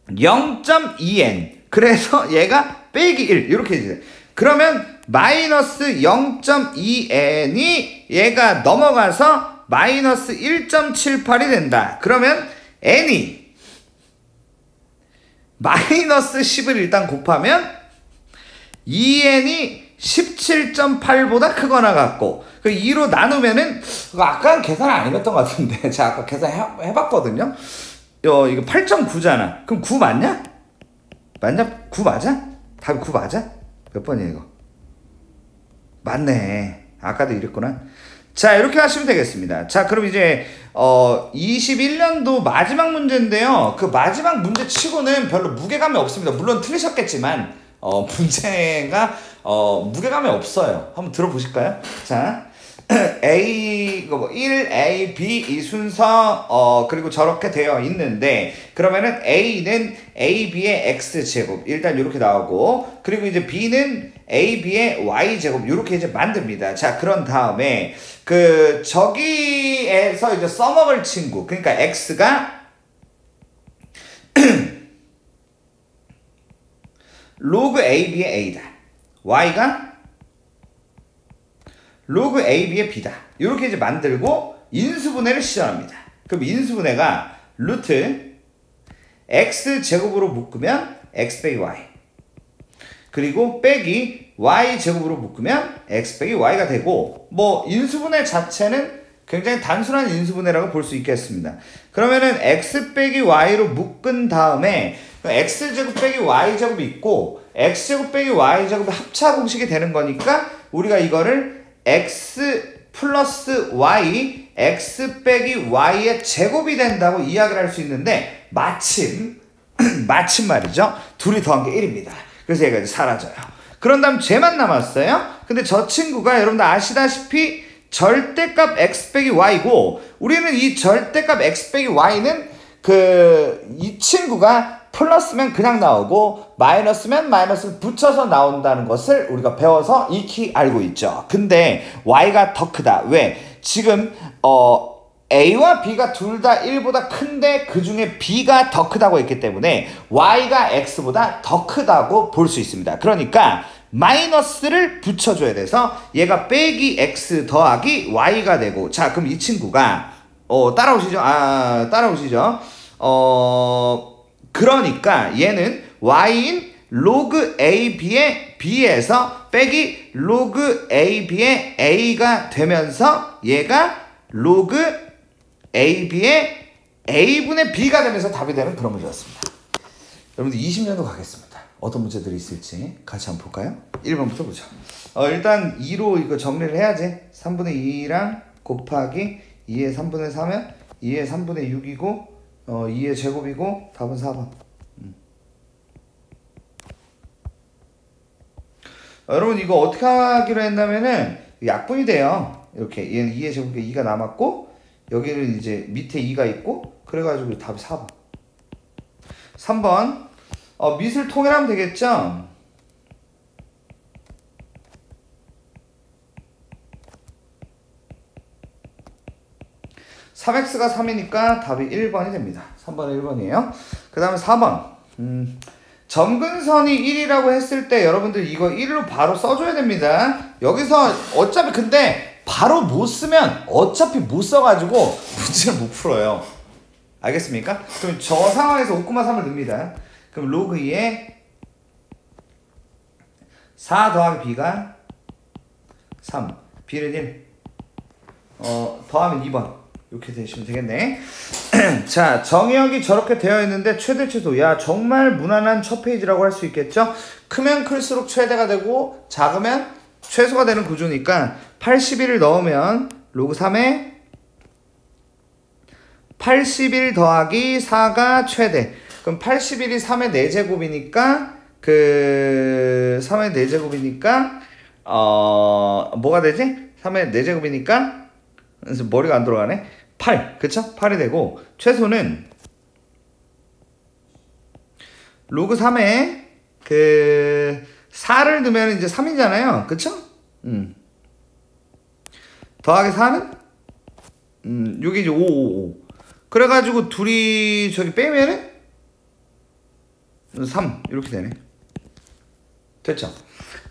0.2n, 그래서 얘가 빼기 1 이렇게 이제, 그러면 마이너스 0.2n이 얘가 넘어가서 마이너스 1.78이 된다. 그러면 n이 마이너스 10을 일단 곱하면 2n이 17.8보다 크거나 같고, 그 2로 나누면은, 아까 계산 안 해봤던 것 같은데 제가 아까 계산 해봤거든요. 이거 8.9잖아. 그럼 9 맞냐? 9 맞아? 답이 9 맞아? 몇 번이야 이거? 맞네. 아까도 이랬구나. 자, 이렇게 하시면 되겠습니다. 자, 그럼 이제 21년도 마지막 문제인데요. 그 마지막 문제 치고는 별로 무게감이 없습니다. 물론 틀리셨겠지만 문제가 무게감이 없어요. 한번 들어보실까요? 자, A, 1A, B 이 순서 그리고 저렇게 되어 있는데, 그러면은 A는 AB의 X제곱 일단 이렇게 나오고, 그리고 이제 B는 AB의 Y제곱 이렇게 이제 만듭니다. 자, 그런 다음에 그 저기에서 이제 써먹을 친구, 그러니까 X가 로그 AB의 A다, Y가 로그 AB의 B다. 이렇게 이제 만들고 인수분해를 시전합니다. 그럼 인수분해가 루트 X제곱으로 묶으면 X 빼기 Y, 그리고 빼기 Y제곱으로 묶으면 X 빼기 Y가 되고, 뭐 인수분해 자체는 굉장히 단순한 인수분해라고 볼 수 있겠습니다. 그러면은 X 빼기 Y로 묶은 다음에 X제곱 빼기 Y제곱이 있고 X제곱 빼기 Y제곱의 합차 공식이 되는 거니까 우리가 이거를 X 플러스 y x 빼기 y의 제곱이 된다고 이야기를 할 수 있는데 마침 말이죠. 둘이 더한 게 1입니다. 그래서 얘가 이제 사라져요. 그런 다음 쟤만 남았어요. 근데 저 친구가 여러분들 아시다시피 절대값 x 빼기 y고 우리는 이 절대값 x 빼기 y는 이 친구가 플러스면 그냥 나오고 마이너스면 마이너스를 붙여서 나온다는 것을 우리가 배워서 익히 알고 있죠. 근데 y가 더 크다. 왜? 지금 A와 B가 둘 다 1보다 큰데 그 중에 B가 더 크다고 했기 때문에 Y가 X보다 더 크다고 볼 수 있습니다. 그러니까 마이너스를 붙여줘야 돼서 얘가 빼기 X 더하기 Y가 되고 자 그럼 이 친구가 따라오시죠? 따라오시죠? 그러니까 얘는 Y인 로그 AB의 B에서 빼기 로그 AB의 A가 되면서 얘가 로그 AB의 A분의 B가 되면서 답이 되는 그런 문제였습니다. 여러분들 20년도 가겠습니다. 어떤 문제들이 있을지 같이 한번 볼까요? 1번부터 보죠. 일단 2로 이거 정리를 해야지. 3분의 2랑 곱하기 2의 3분의 3은 2의 3분의 6이고 2의 제곱이고 답은 4번. 여러분 이거 어떻게 하기로 했냐면은 약분이 돼요. 이렇게 얘는 2의 제곱에 2가 남았고 여기는 이제 밑에 2가 있고 그래가지고 답이 4번. 3번 밑을 통일하면 되겠죠? (3x가 3이니까) 답이 1번이 됩니다. 3번은 1번이에요. 그 다음에 4번 점근선이 1이라고 했을 때 여러분들 이거 1로 바로 써줘야 됩니다. 여기서 어차피 근데 바로 못 쓰면 어차피 못 써가지고 문제를 못 풀어요. 알겠습니까? 그럼 저 상황에서 5,3을 넣습니다. 그럼 로그 2에 4 더하기 b가 3 b는 1 더하면 2번 이렇게 되시면 되겠네. 자 정의역이 저렇게 되어 있는데 최대 최소 야 정말 무난한 첫 페이지라고 할 수 있겠죠. 크면 클수록 최대가 되고 작으면 최소가 되는 구조니까 81을 넣으면 로그 3에 81 더하기 4가 최대. 그럼 81이 3의 4제곱이니까 3의 4제곱이니까 뭐가 되지? 3의 4제곱이니까 그래서 머리가 안 돌아가네. 8 그쵸? 8이 되고 최소는 로그 3에 4를 넣으면 이제 3이잖아요. 그쵸? 더하기 4는? 요게 이제 5. 그래가지고 둘이 저기 빼면은 3. 이렇게 되네. 됐죠?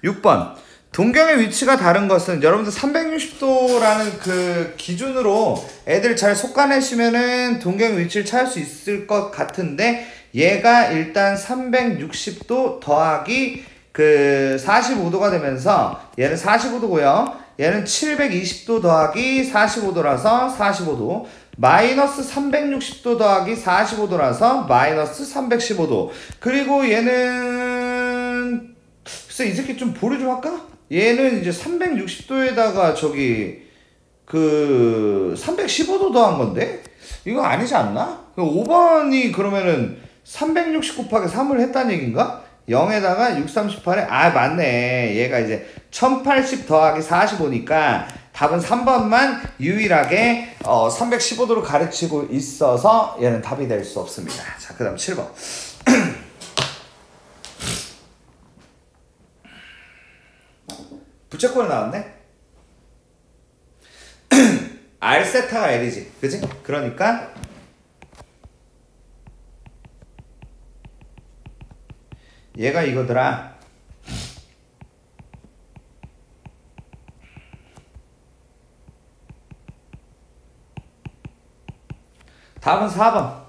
6번. 동경의 위치가 다른 것은 여러분들 360도라는 그 기준으로 애들 잘 속아내시면은 동경의 위치를 찾을 수 있을 것 같은데 얘가 일단 360도 더하기 45도가 되면서 얘는 45도고요. 얘는 720도 더하기 45도라서 45도. 마이너스 360도 더하기 45도라서 마이너스 315도. 그리고 얘는 글쎄 이 새끼 좀 보류 좀 할까? 얘는 이제 360도에다가 저기 315도 더한 건데? 이거 아니지 않나? 5번이 그러면은 360 곱하기 3을 했다는 얘기인가? 0에다가 638에 맞네. 얘가 이제 1080 더하기 45니까 답은 3번만 유일하게 315도로 가르치고 있어서 얘는 답이 될 수 없습니다. 자, 그 다음 7번. 부채꼴이 나왔네? R 세타가 L이지. 그치? 그러니까 얘가 이거더라. 답은 4번.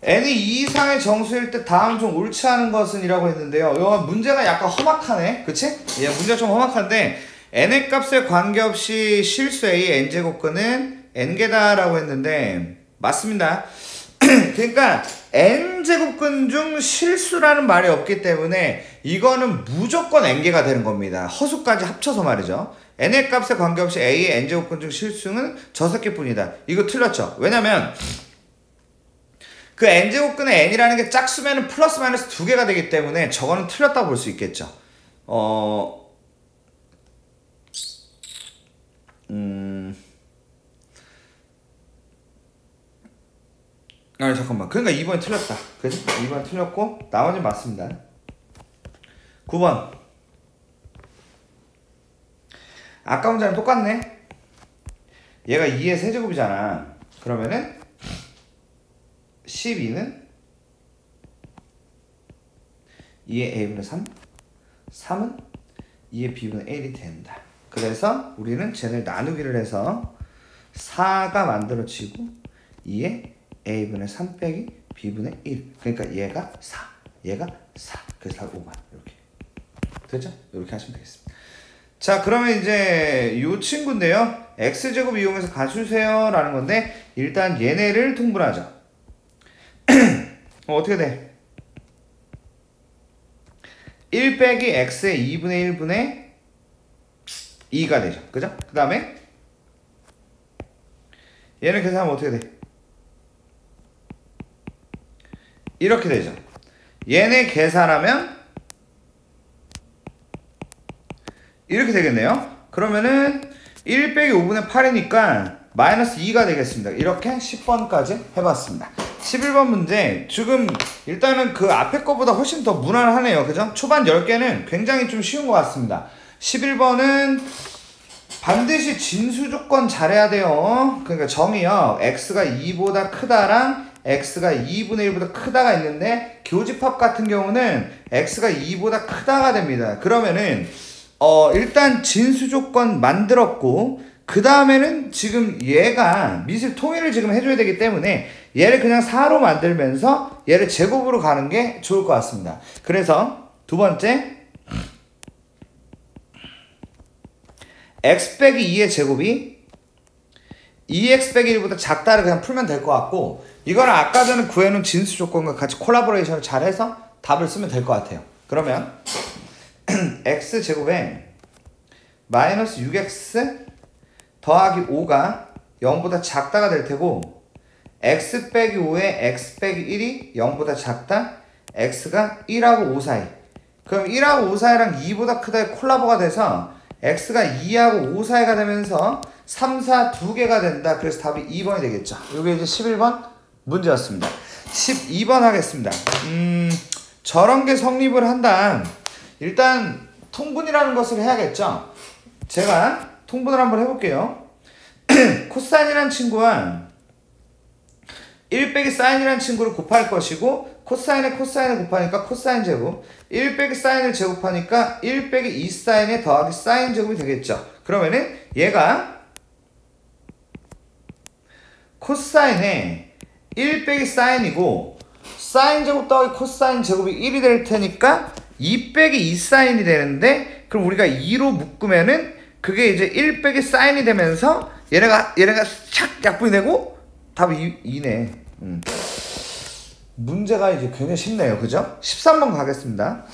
n이 2 이상의 정수일 때 다음 중 옳지 않은 것은 이라고 했는데요. 이거 문제가 약간 험악하네. 그치? 예, 문제가 좀 험악한데 n의 값에 관계없이 실수 a n제곱근은 n개다 라고 했는데 맞습니다. 그러니까 n제곱근 중 실수라는 말이 없기 때문에 이거는 무조건 n개가 되는 겁니다. 허수까지 합쳐서 말이죠. n의 값에 관계없이 a의 n제곱근 중 실수는 저 새끼뿐이다. 이거 틀렸죠. 왜냐면 그 n제곱근의 n이라는 게 짝수면은 플러스 마이너스 2개가 되기 때문에 저거는 틀렸다고 볼 수 있겠죠. 아니 잠깐만, 그러니까 2번이 틀렸다. 그지? 2번 틀렸고 나머지 맞습니다. 9번 아까 문제랑 똑같네. 얘가 2의 세제곱이잖아. 그러면은 12는 2의 a분의 3, 3은 2의 b분의 1이 된다. 그래서 우리는 쟤를 나누기를 해서 4가 만들어지고 2의 a분의 3 빼기 b분의 1. 그러니까 얘가 4, 얘가 4. 그래서 5만 이렇게 됐죠? 이렇게 하시면 되겠습니다. 자, 그러면 이제 이 친구인데요. x제곱 이용해서 가주세요 라는 건데 일단 얘네를 통분하죠. 어떻게 돼? 1 빼기 x의 2분의 1분의 2가 되죠. 그죠? 그 다음에 얘를 계산하면 어떻게 돼? 이렇게 되죠. 얘네 계산하면 이렇게 되겠네요. 그러면은 1 빼기 5분의 8이니까 마이너스 2가 되겠습니다. 이렇게 10번까지 해봤습니다. 11번 문제, 지금 일단은 그 앞에 거보다 훨씬 더 무난하네요. 그죠? 초반 10개는 굉장히 좀 쉬운 것 같습니다. 11번은 반드시 진수 조건 잘해야 돼요. 그러니까 정의요. x가 2보다 크다랑 x가 2분의 1보다 크다가 있는데 교집합 같은 경우는 x가 2보다 크다가 됩니다. 그러면은 일단 진수 조건 만들었고 그 다음에는 지금 얘가 미실 통일을 지금 해줘야 되기 때문에 얘를 그냥 4로 만들면서 얘를 제곱으로 가는 게 좋을 것 같습니다. 그래서 두 번째 x 빼기 2의 제곱이 2x 빼기 1보다 작다를 그냥 풀면 될 것 같고 이거는 아까 전에 구해놓은 진수 조건과 같이 콜라보레이션을 잘해서 답을 쓰면 될 것 같아요. 그러면 x제곱에 마이너스 6x 더하기 5가 0보다 작다가 될 테고 x 빼기 5에 x 빼기 1이 0보다 작다. x가 1하고 5 사이. 그럼 1하고 5 사이랑 2보다 크다의 콜라보가 돼서 x가 2하고 5 사이가 되면서 3, 4 두 개가 된다. 그래서 답이 2번이 되겠죠. 이게 이제 11번 문제였습니다. 12번 하겠습니다. 저런 게 성립을 한다. 일단 통분이라는 것을 해야겠죠. 제가 통분을 한번 해볼게요. 코사인이라는 친구와 1 빼기 사인이라는 친구를 곱할 것이고 코사인에 코사인을 곱하니까 코사인 제곱 1 빼기 사인을 제곱하니까 1 빼기 2 사인에 더하기 사인 제곱이 되겠죠. 그러면은 얘가 코사인에 1 빼기 사인이고 사인 제곱 더하기 코사인 제곱이 1이 될 테니까 2 빼기 2 사인이 되는데 그럼 우리가 2로 묶으면은 그게 이제 1 빼기 사인이 되면서 얘네가 샥 약분이 되고 답이 2네. 문제가 이제 굉장히 쉽네요. 그죠? 13번 가겠습니다.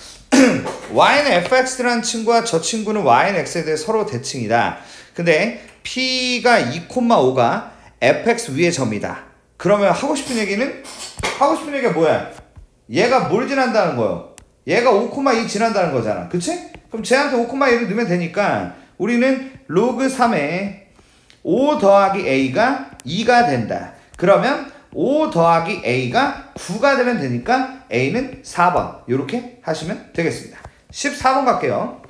y는 fx라는 친구와 저 친구는 y는 x에 대해 서로 대칭이다. 근데 p가 2,5가 fx 위의 점이다. 그러면 하고 싶은 얘기가 뭐야? 얘가 뭘 지난다는 거예요? 얘가 5,2 지난다는 거잖아. 그치? 그럼 쟤한테 5,1을 넣으면 되니까 우리는 로그 3에 5 더하기 a가 2가 된다. 그러면 5 더하기 a가 9가 되면 되니까 a는 4번 이렇게 하시면 되겠습니다. 14번 갈게요.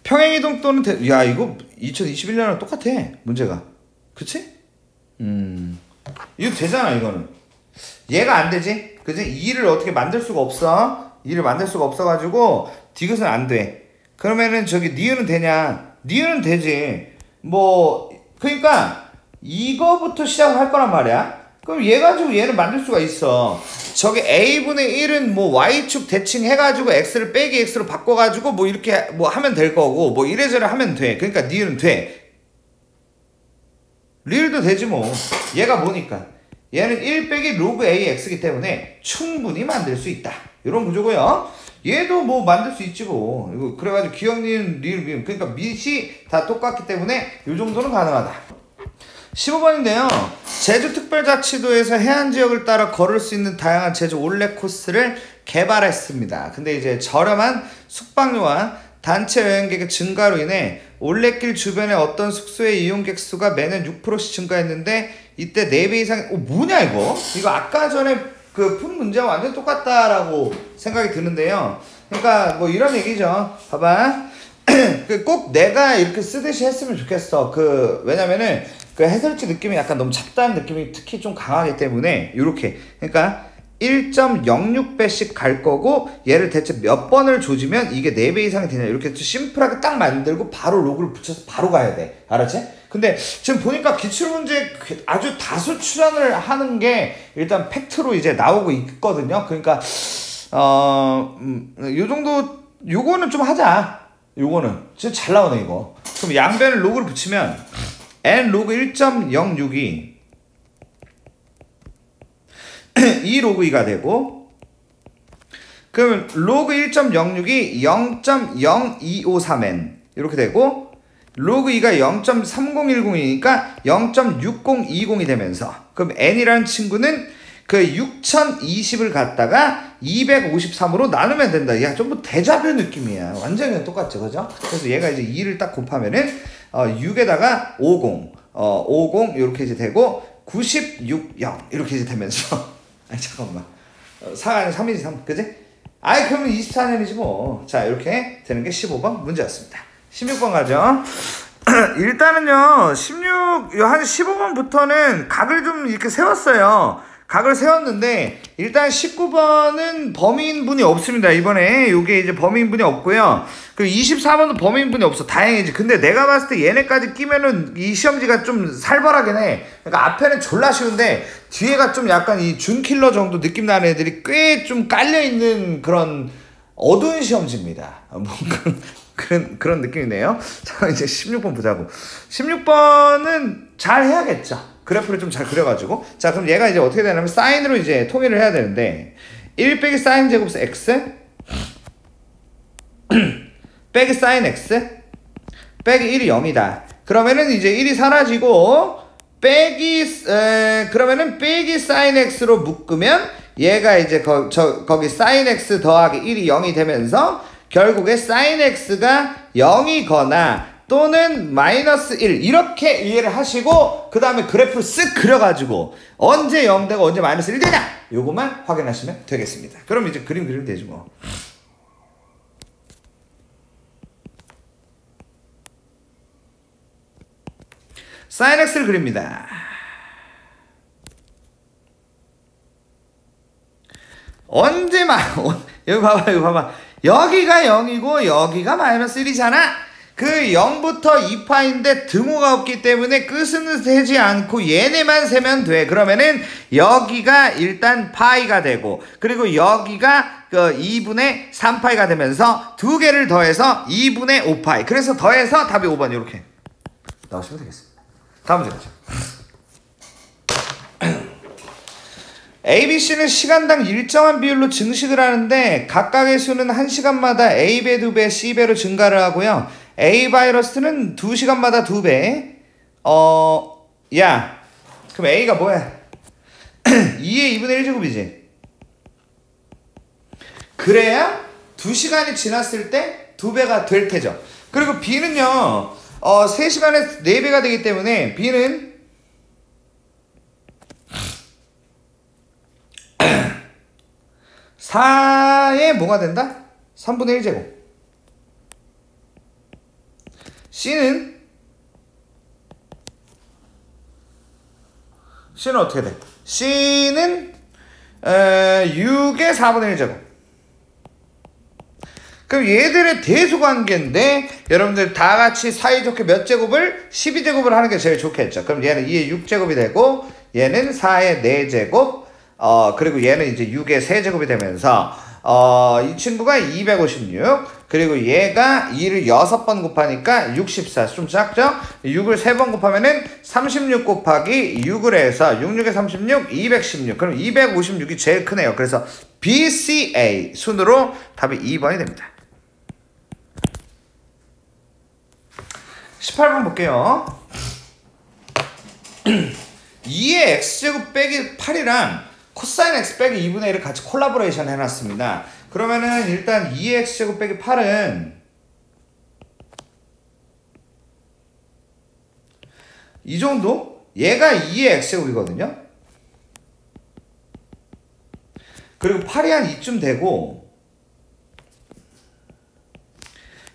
평행이동 또는 야 이거 2021년이랑 똑같아 문제가. 그치? 이거 되잖아. 이거는 얘가 안 되지. 그치? 2를 어떻게 만들 수가 없어. 2를 만들 수가 없어가지고 디귿은 안 돼. 그러면은 저기 니은은 되냐? 니은은 되지. 뭐 그러니까 이거부터 시작할 거란 말이야. 그럼 얘 가지고 얘를 만들 수가 있어. 저기 a분의 1은 뭐 y축 대칭 해가지고 x를 빼기 x로 바꿔가지고 뭐 이렇게 뭐 하면 될 거고 뭐 이래저래 하면 돼. 그러니까 니은은 돼. 리을도 되지 뭐. 얘가 뭐니까? 얘는 1 빼기 로그 AX이기 때문에 충분히 만들 수 있다. 이런 구조고요. 얘도 뭐 만들 수 있지 뭐. 이거 그래가지고 기억, 니은, 리을, 미음. 그러니까 밑이 다 똑같기 때문에 이 정도는 가능하다. 15번인데요. 제주특별자치도에서 해안지역을 따라 걸을 수 있는 다양한 제주 올레 코스를 개발했습니다. 근데 이제 저렴한 숙박료와 단체 여행객의 증가로 인해 올레길 주변의 어떤 숙소의 이용객 수가 매년 6%씩 증가했는데 이때 4배 이상, 뭐냐 이거? 이거 아까 전에 그 푼 문제와 완전 똑같다라고 생각이 드는데요. 그러니까 뭐 이런 얘기죠. 봐봐. 꼭 내가 이렇게 쓰듯이 했으면 좋겠어. 왜냐면은 그 해설지 느낌이 약간 너무 잡다한 느낌이 특히 좀 강하기 때문에 요렇게. 그러니까 1.06배씩 갈 거고 얘를 대체 몇 번을 조지면 이게 4배 이상이 되냐, 이렇게 심플하게 딱 만들고 바로 로그를 붙여서 바로 가야 돼. 알았지? 근데 지금 보니까 기출문제 아주 다수 출연을 하는 게 일단 팩트로 이제 나오고 있거든요. 그러니까 요 정도, 요거는 좀 하자. 요거는 진짜 잘 나오네 이거. 그럼 양변을 로그를 붙이면 n 로그 1.06이 이 로그 2가 되고, 그러면 로그 1.06이 0.0253n 이렇게 되고, 로그 2가 0.3010이니까 0.6020이 되면서, 그럼 n이라는 친구는 그 6020을 갖다가 253으로 나누면 된다. 야, 좀 뭐 데자뷰 느낌이야. 완전히 똑같죠, 그죠? 그래서 얘가 이제 2를 딱 곱하면은 6에다가 50, 50 이렇게 이제 되고 96, 0 이렇게 이제 되면서 아니 잠깐만, 4가 아니라 3이지 3, 그지? 아이 그러면 24년이지 뭐. 자, 이렇게 되는 게 15번 문제였습니다. 16번 가죠. 일단은요, 한 15번부터는 각을 좀 이렇게 세웠어요. 각을 세웠는데 일단 19번은 범위인분이 없습니다. 이번에 요게 이제 범위인분이 없고요. 그리고 24번도 범위인분이 없어. 다행이지. 근데 내가 봤을 때 얘네까지 끼면은 이 시험지가 좀 살벌하긴 해. 그러니까 앞에는 졸라 쉬운데 뒤에가 좀 약간 이 준킬러 정도 느낌 나는 애들이 꽤 좀 깔려있는 그런 어두운 시험지입니다. 뭐 그런 느낌이네요. 자, 이제 16번 보자고. 16번은 잘 해야겠죠. 그래프를 좀 잘 그려가지고. 자, 그럼 얘가 이제 어떻게 되냐면 사인으로 이제 통일을 해야 되는데 1 빼기 사인 제곱스 x 빼기 사인 x 빼기 1이 0이다. 그러면은 이제 1이 사라지고 그러면은 빼기 사인 x로 묶으면 얘가 이제 거기 사인 x 더하기 1이 0이 되면서 결국에 사인 x가 0이거나 또는 마이너스 1 이렇게 이해를 하시고 그 다음에 그래프를 쓱 그려가지고 언제 0 되고 언제 마이너스 1 되냐 요거만 확인하시면 되겠습니다. 그럼 이제 그림 그리면 되지 뭐. 사인 x를 그립니다. 여기 봐봐. 여기가 0이고 여기가 마이너스 1이잖아. 그 0부터 2파인데 등호가 없기 때문에 끝은 세지 않고 얘네만 세면 돼. 그러면은 여기가 일단 파이가 되고, 그리고 여기가 그 2분의 3파이가 되면서 두 개를 더해서 2분의 5파이. 그래서 더해서 답이 5번 이렇게 나오시면 되겠습니다. 다음 문제 가죠. ABC는 시간당 일정한 비율로 증식을 하는데 각각의 수는 1시간마다 A배, 2배, C배로 증가를 하고요. A 바이러스는 2시간마다 2배. 야, 그럼 A가 뭐야? 2의 2분의 1제곱이지. 그래야 2시간이 지났을 때 2배가 될 테죠. 그리고 B는요, 3시간에 4배가 되기 때문에 B는 4에 뭐가 된다? 3분의 1제곱. C는 어떻게 돼? C는 6의 4분의 1제곱. 그럼 얘들의 대수관계인데 여러분들 다 같이 사이좋게 몇 제곱을? 12제곱을 하는 게 제일 좋겠죠. 그럼 얘는 2의 6제곱이 되고 얘는 4의 4제곱, 그리고 얘는 이제 6의 3제곱이 되면서 이 친구가 256, 그리고 얘가 2를 6번 곱하니까 64. 좀 작죠? 6을 3번 곱하면은 36 곱하기 6을 해서 66에 36, 216. 그럼 256이 제일 크네요. 그래서 BCA 순으로 답이 2번이 됩니다. 18번 볼게요. 2의 x제곱 빼기 8이랑 코사인 x 빼기 2분의 1을 같이 콜라보레이션 해놨습니다. 그러면은 일단 2의 x제곱 빼기 8은 이 정도? 얘가 2의 x제곱이거든요. 그리고 8이 한 이쯤 되고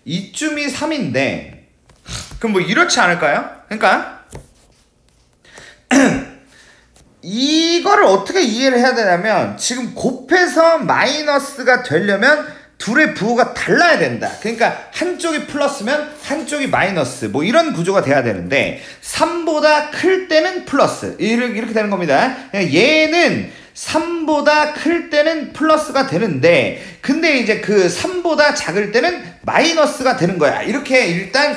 이쯤이 3인데 그럼 뭐 이렇지 않을까요? 그러니까 이거를 어떻게 이해를 해야 되냐면 지금 곱해서 마이너스가 되려면 둘의 부호가 달라야 된다. 그러니까 한쪽이 플러스면 한쪽이 마이너스 뭐 이런 구조가 돼야 되는데 3보다 클 때는 플러스 이렇게 되는 겁니다. 얘는 3보다 클 때는 플러스가 되는데 근데 이제 그 3보다 작을 때는 마이너스가 되는 거야. 이렇게 일단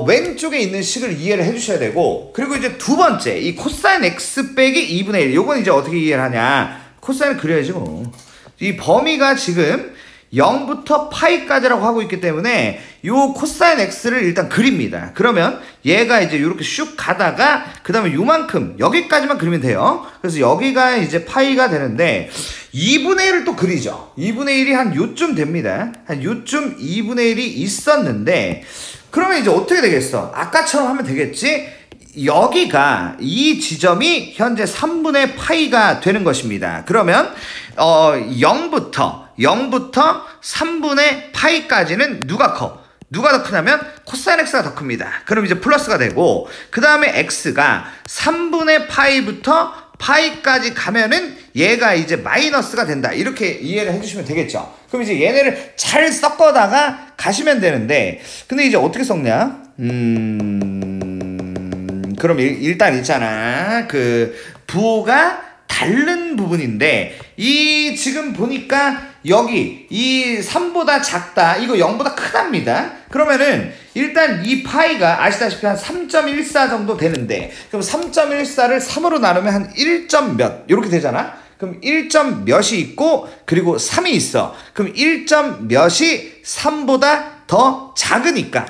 왼쪽에 있는 식을 이해를 해주셔야 되고 그리고 이제 두 번째 이 코사인 x 빼기 2분의 1 요건 이제 어떻게 이해를 하냐 코사인을 그려야지 뭐. 이 범위가 지금 0부터 파이까지라고 하고 있기 때문에 요 코사인 x를 일단 그립니다. 그러면 얘가 이제 이렇게 슉 가다가 그 다음에 요만큼 여기까지만 그리면 돼요. 그래서 여기가 이제 파이가 되는데 2분의 1을 또 그리죠. 2분의 1이 한 요쯤 됩니다. 한 요쯤 2분의 1이 있었는데 그러면 이제 어떻게 되겠어? 아까처럼 하면 되겠지? 여기가 이 지점이 현재 3분의 파이가 되는 것입니다. 그러면 0부터 3분의 파이까지는 누가 커? 누가 더 크냐면 코사인 x가 더 큽니다. 그럼 이제 플러스가 되고 그 다음에 x가 3분의 파이부터 파이까지 가면은 얘가 이제 마이너스가 된다. 이렇게 이해를 해주시면 되겠죠. 그럼 이제 얘네를 잘 섞어다가 가시면 되는데 근데 이제 어떻게 섞냐? 그럼 일단 있잖아. 그 부호가 다른 부분인데 이 지금 보니까 여기 이 3보다 작다 이거 0보다 크답니다. 그러면은 일단 이 파이가 아시다시피 한 3.14 정도 되는데 그럼 3.14를 3으로 나누면 한 1점 몇 이렇게 되잖아. 그럼 1점 몇이 있고 그리고 3이 있어. 그럼 1점 몇이 3보다 더 작으니까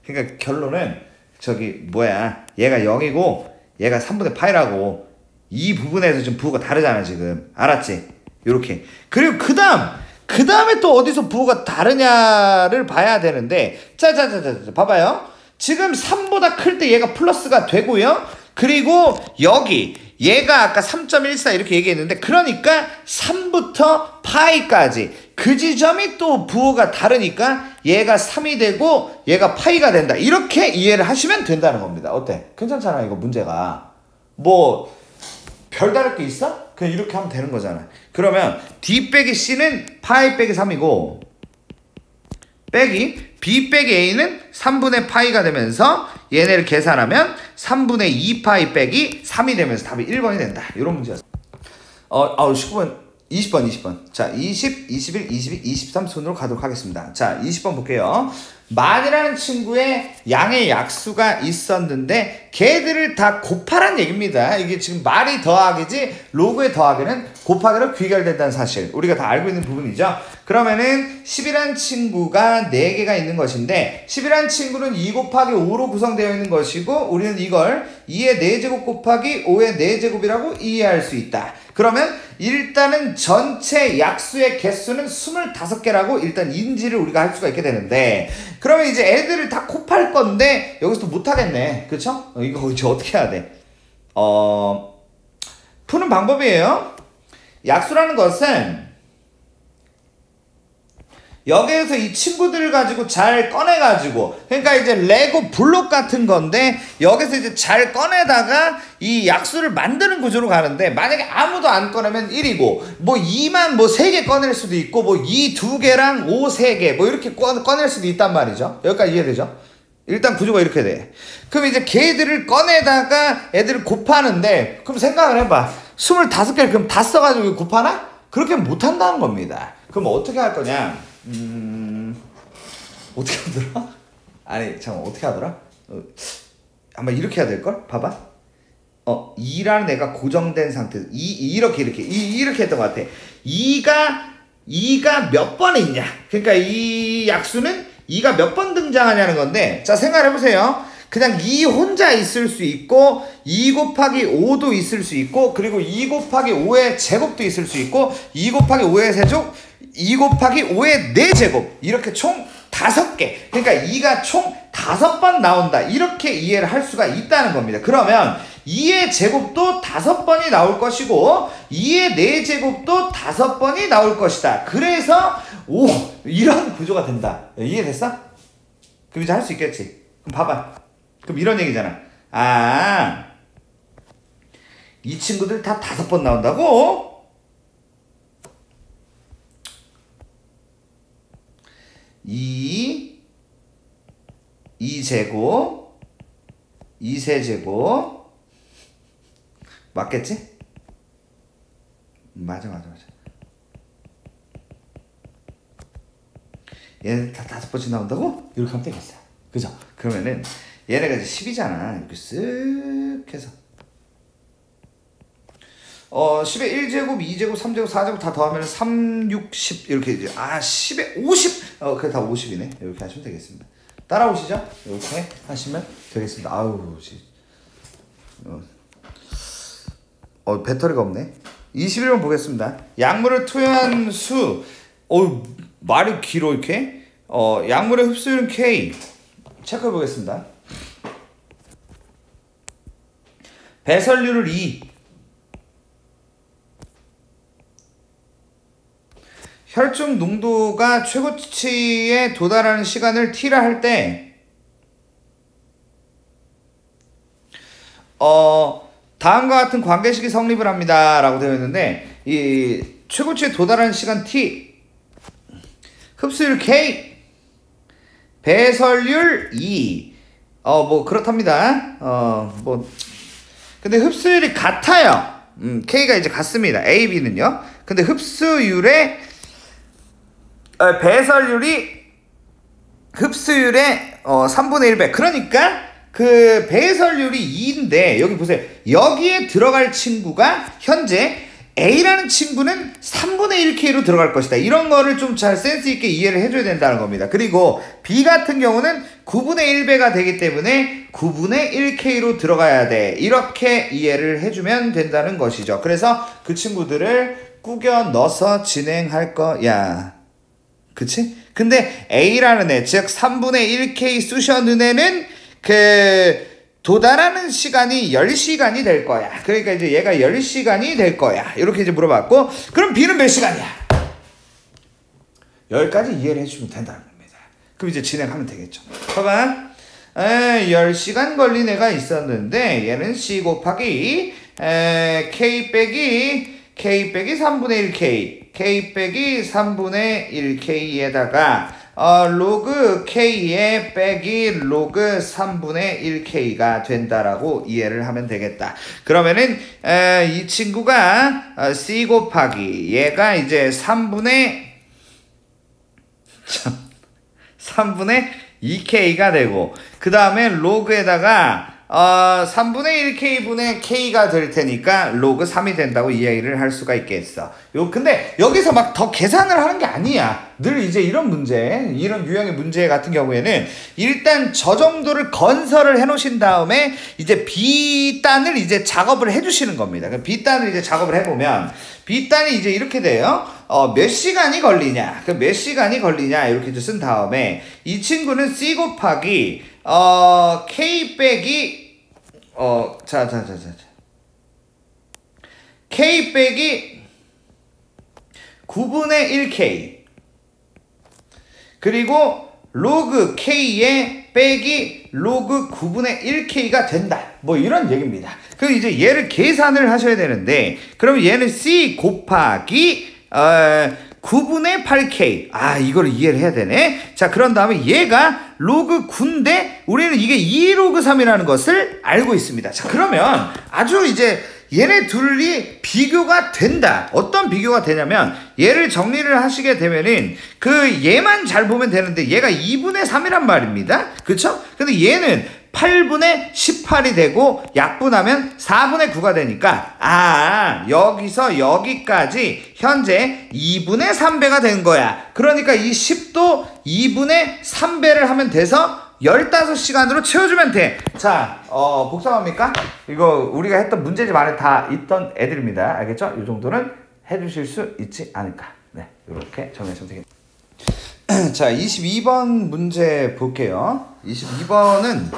그러니까 결론은 저기 뭐야 얘가 0이고 얘가 3분의 파이라고. 이 부분에서 좀 부호가 다르잖아 지금. 알았지? 요렇게. 그리고 그 다음에 또 어디서 부호가 다르냐를 봐야 되는데 짜자자자 봐봐요. 지금 3보다 클 때 얘가 플러스가 되고요. 그리고 여기 얘가 아까 3.14 이렇게 얘기했는데 그러니까 3부터 파이까지 그 지점이 또 부호가 다르니까 얘가 3이 되고 얘가 파이가 된다. 이렇게 이해를 하시면 된다는 겁니다. 어때? 괜찮잖아 이거 문제가. 뭐 별다를 게 있어? 그냥 이렇게 하면 되는 거잖아. 그러면 D 빼기 C는 파이 빼기 3이고 빼기 B 빼기 A는 3분의 파이가 되면서 얘네를 계산하면 3분의 2 파이 빼기 3이 되면서 답이 1번이 된다. 이런 문제였어. 19번 20번. 자, 20, 21, 22, 23 순으로 가도록 하겠습니다. 자, 20번 볼게요. 만이라는 친구의 양의 약수가 있었는데 걔들을 다 곱하란 얘기입니다. 이게 지금 말이 더하기지 로그의 더하기는 곱하기로 귀결된다는 사실 우리가 다 알고 있는 부분이죠. 그러면은 10이란 친구가 4개가 있는 것인데 10이란 친구는 2 곱하기 5로 구성되어 있는 것이고 우리는 이걸 2의 4제곱 곱하기 5의 4제곱이라고 이해할 수 있다. 그러면 일단은 전체 약수의 개수는 25개라고 일단 인지를 우리가 할 수가 있게 되는데 그러면 이제 애들을 다 곱할 건데 여기서 못하겠네. 그쵸? 이거 이제 어떻게 해야 돼? 푸는 방법이에요. 약수라는 것은 여기에서 이 친구들을 가지고 잘 꺼내가지고 그러니까 이제 레고 블록 같은 건데 여기서 이제 잘 꺼내다가 이 약수를 만드는 구조로 가는데 만약에 아무도 안 꺼내면 1이고 뭐 2만 뭐 3개 꺼낼 수도 있고 뭐 2 2개랑 5 3개 뭐 이렇게 꺼낼 수도 있단 말이죠. 여기까지 이해되죠? 일단 구조가 이렇게 돼. 그럼 이제 걔들을 꺼내다가 애들을 곱하는데 그럼 생각을 해봐. 25개를 그럼 다 써가지고 곱하나? 그렇게 못한다는 겁니다. 그럼 어떻게 할 거냐? 어떻게 하더라? 아니 잠깐 어떻게 하더라? 아마 이렇게 해야 될걸? 봐봐. 2라는 애가 고정된 상태. 이렇게 했던 것 같아. 2가 몇 번에 있냐. 그러니까 이 약수는 2가 몇 번 등장하냐는 건데, 자 생각해보세요. 그냥 2 혼자 있을 수 있고 2 곱하기 5도 있을 수 있고, 그리고 2 곱하기 5의 제곱도 있을 수 있고, 2 곱하기 5의 세제곱, 2 곱하기 5의 4제곱, 이렇게 총 5개. 그러니까 2가 총 5번 나온다, 이렇게 이해를 할 수가 있다는 겁니다. 그러면 2의 제곱도 5번이 나올 것이고 2의 4제곱도 5번이 나올 것이다. 그래서 이런 구조가 된다. 이해됐어? 그럼 이제 할 수 있겠지. 그럼 봐봐. 그럼 이런 얘기잖아. 이 친구들 다 5번 나온다고? 이 제곱, 2세제곱, 맞겠지? 맞아. 얘네 다 5번씩 나온다고? 이렇게 하면 되겠어. 그죠? 그러면은 얘네가 이제 10이잖아. 이렇게 쓱 해서 10에 1제곱, 2제곱, 3제곱, 4제곱 다 더하면 3, 6, 10 이렇게 이제 10에 50! 그게 다 50이네. 이렇게 하시면 되겠습니다. 따라오시죠? 이렇게 하시면 되겠습니다. 아우, 배터리가 없네. 21번 보겠습니다. 약물을 투여한 수, 말이 길어 이렇게. 약물의 흡수율은 K. 체크해 보겠습니다. 배설률을 2. 혈중 농도가 최고치에 도달하는 시간을 T라 할 때, 다음과 같은 관계식이 성립을 합니다 라고 되어 있는데, 이 최고치에 도달하는 시간 T, 흡수율 K, 배설률 2. 뭐 그렇답니다. 근데 흡수율이 같아요. K가 이제 같습니다. A, B는요. 근데 흡수율의 배설률이 흡수율의 3분의 1배. 그러니까 그 배설률이 2인데, 여기 보세요. 여기에 들어갈 친구가 현재 A라는 친구는 3분의 1K로 들어갈 것이다. 이런 거를 좀 잘 센스 있게 이해를 해줘야 된다는 겁니다. 그리고 B 같은 경우는 9분의 1배가 되기 때문에 9분의 1K로 들어가야 돼. 이렇게 이해를 해주면 된다는 것이죠. 그래서 그 친구들을 꾸겨 넣어서 진행할 거야. 그치? 근데 A라는 애, 즉 3분의 1K 쑤셔는 애는 도달하는 시간이 10시간이 될 거야. 그러니까 이제 얘가 10시간이 될 거야. 이렇게 이제 물어봤고, 그럼 B는 몇 시간이야? 여기까지 이해를 해주면 된다는 겁니다. 그럼 이제 진행하면 되겠죠. 봐봐. 10시간 걸린 애가 있었는데, 얘는 C 곱하기 K 빼기 3분의 1K, K 빼기 3분의 1K에다가 로그 K에 빼기 로그 3분의 1K가 된다라고 이해를 하면 되겠다. 그러면은 이 친구가 C 곱하기 얘가 이제 3분의 2K가 되고, 그 다음에 로그에다가 3분의 1K분의 K가 될 테니까 로그 3이 된다고 이야기를 할 수가 있겠어. 근데 여기서 막 더 계산을 하는 게 아니야. 늘 이제 이런 문제, 이런 유형의 문제 같은 경우에는 일단 저 정도를 건설을 해 놓으신 다음에 이제 B단을 이제 작업을 해 주시는 겁니다. B단을 이제 작업을 해보면 B단이 이제 이렇게 돼요. 몇 시간이 걸리냐, 몇 시간이 걸리냐 이렇게 쓴 다음에 이 친구는 C 곱하기 K 빼기 K 빼기 9분의 1K 그리고 로그 K에 빼기 로그 9분의 1K가 된다. 뭐 이런 얘기입니다. 그럼 이제 얘를 계산을 하셔야 되는데, 그러면 얘는 C 곱하기 9분의 8K. 이걸 이해를 해야 되네. 자, 그런 다음에 얘가 로그 9인데 우리는 이게 2로그 3이라는 것을 알고 있습니다. 자, 그러면 아주 이제 얘네 둘이 비교가 된다. 어떤 비교가 되냐면 얘를 정리를 하시게 되면은 그 얘만 잘 보면 되는데 얘가 2분의 3이란 말입니다. 그쵸? 근데 얘는 8분의 18이 되고 약분하면 4분의 9가 되니까 여기서 여기까지 현재 2분의 3배가 된 거야. 그러니까 이 10도 2분의 3배를 하면 돼서 15시간으로 채워주면 돼. 자, 복잡합니까? 이거 우리가 했던 문제집 안에 다 있던 애들입니다. 알겠죠? 이 정도는 해주실 수 있지 않을까. 네, 이렇게 정리하시면 되겠습니다. 자, 22번 문제 볼게요. 22번은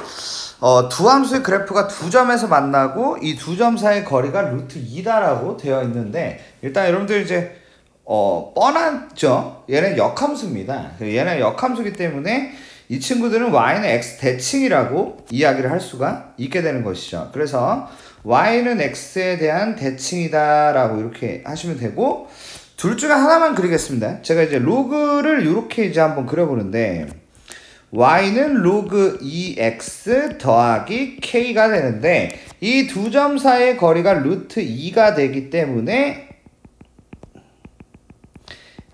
두 함수의 그래프가 두 점에서 만나고 이 두 점 사이의 거리가 루트 2다라고 되어 있는데, 일단 여러분들 이제 뻔하죠? 얘는 역함수입니다. 얘는 역함수이기 때문에 이 친구들은 y는 x 대칭이라고 이야기를 할 수가 있게 되는 것이죠. 그래서 y는 x에 대한 대칭이다 라고 이렇게 하시면 되고, 둘 중에 하나만 그리겠습니다. 제가 이제 로그를 이렇게 이제 한번 그려보는데, y는 로그 2x 더하기 k가 되는데, 이 두 점 사이의 거리가 루트 2가 되기 때문에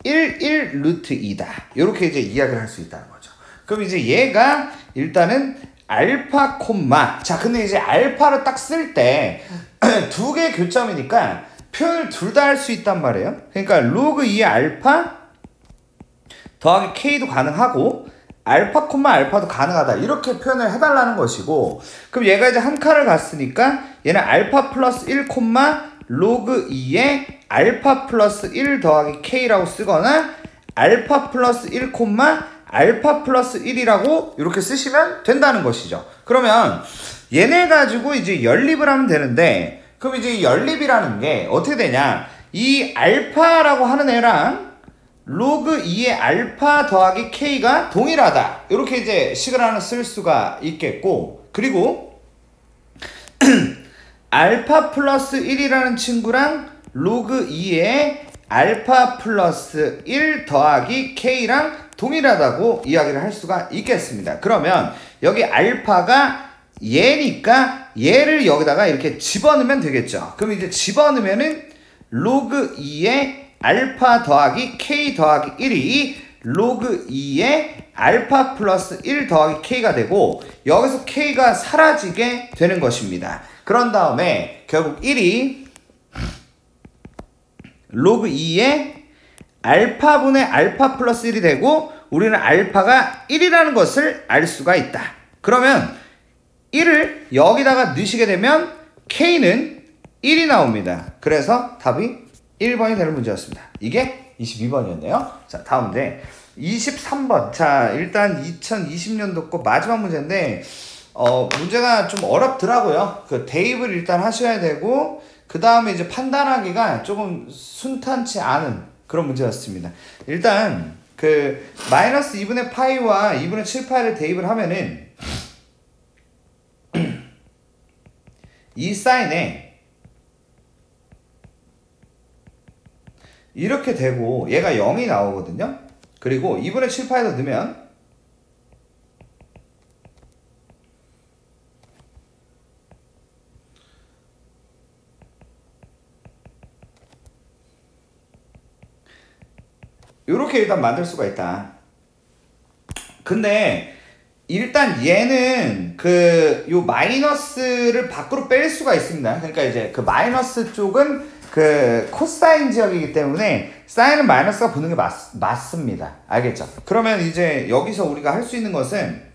1 루트 2다. 이렇게 이제 이야기를 할 수 있다는 거죠. 그럼 이제 얘가 일단은 알파 콤마, 자 근데 이제 알파를 딱 쓸 때 두 개의 교점이니까 표현을 둘 다 할 수 있단 말이에요. 그러니까 로그 2의 알파 더하기 k도 가능하고 알파 콤마 알파도 가능하다, 이렇게 표현을 해달라는 것이고, 그럼 얘가 이제 한 칸을 갔으니까 얘는 알파 플러스 1 콤마 로그 2의 알파 플러스 1 더하기 k라고 쓰거나 알파 플러스 1 콤마 알파 플러스 1이라고 이렇게 쓰시면 된다는 것이죠. 그러면 얘네 가지고 이제 연립을 하면 되는데, 그럼 이제 이 연립이라는 게 어떻게 되냐, 이 알파라고 하는 애랑 로그 2의 알파 더하기 k가 동일하다, 이렇게 이제 식을 하나 쓸 수가 있겠고, 그리고 알파 플러스 1이라는 친구랑 로그 2의 알파 플러스 1 더하기 k랑 동일하다고 이야기를 할 수가 있겠습니다. 그러면 여기 알파가 얘니까 얘를 여기다가 이렇게 집어넣으면 되겠죠. 그럼 이제 집어넣으면은 로그 2의 알파 더하기 k 더하기 1이 로그 2의 알파 플러스 1 더하기 k가 되고, 여기서 k가 사라지게 되는 것입니다. 그런 다음에 결국 1이 로그 2의 알파분의 알파 플러스 1이 되고, 우리는 알파가 1이라는 것을 알 수가 있다. 그러면 1을 여기다가 넣으시게 되면 k는 1이 나옵니다. 그래서 답이 1번이 되는 문제였습니다. 이게 22번이었네요. 자, 다음 문제 23번. 자, 일단 2020년도 거 마지막 문제인데 문제가 좀 어렵더라고요. 그 대입을 일단 하셔야 되고, 그 다음에 이제 판단하기가 조금 순탄치 않은 그런 문제였습니다. 일단 그 마이너스 2분의 파이와 2분의 7파이를 대입을 하면은 이 사인에 이렇게 되고 얘가 0이 나오거든요. 그리고 2분의 7파이도 넣으면 이렇게 일단 만들 수가 있다. 근데 일단 얘는 요 마이너스를 밖으로 뺄 수가 있습니다. 그러니까 이제 그 마이너스 쪽은 그 코사인 지역이기 때문에 사인은 마이너스가 붙는 게 맞습니다. 알겠죠? 그러면 이제 여기서 우리가 할 수 있는 것은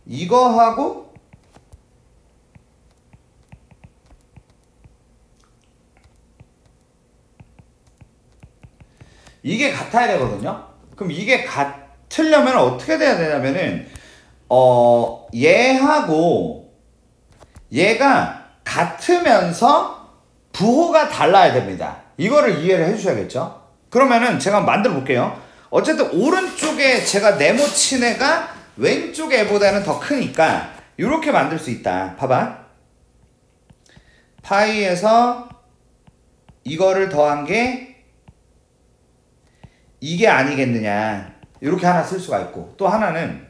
이거하고 이게 같아야 되거든요. 그럼 이게 같으려면 어떻게 돼야 되냐면은 얘하고 얘가 같으면서 부호가 달라야 됩니다. 이거를 이해를 해주셔야겠죠. 그러면은 제가 한번 만들어 볼게요. 어쨌든 오른쪽에 제가 네모친 애가 왼쪽 애보다는 더 크니까 이렇게 만들 수 있다. 봐봐. 파이에서 이거를 더한 게 이게 아니겠느냐, 이렇게 하나 쓸 수가 있고, 또 하나는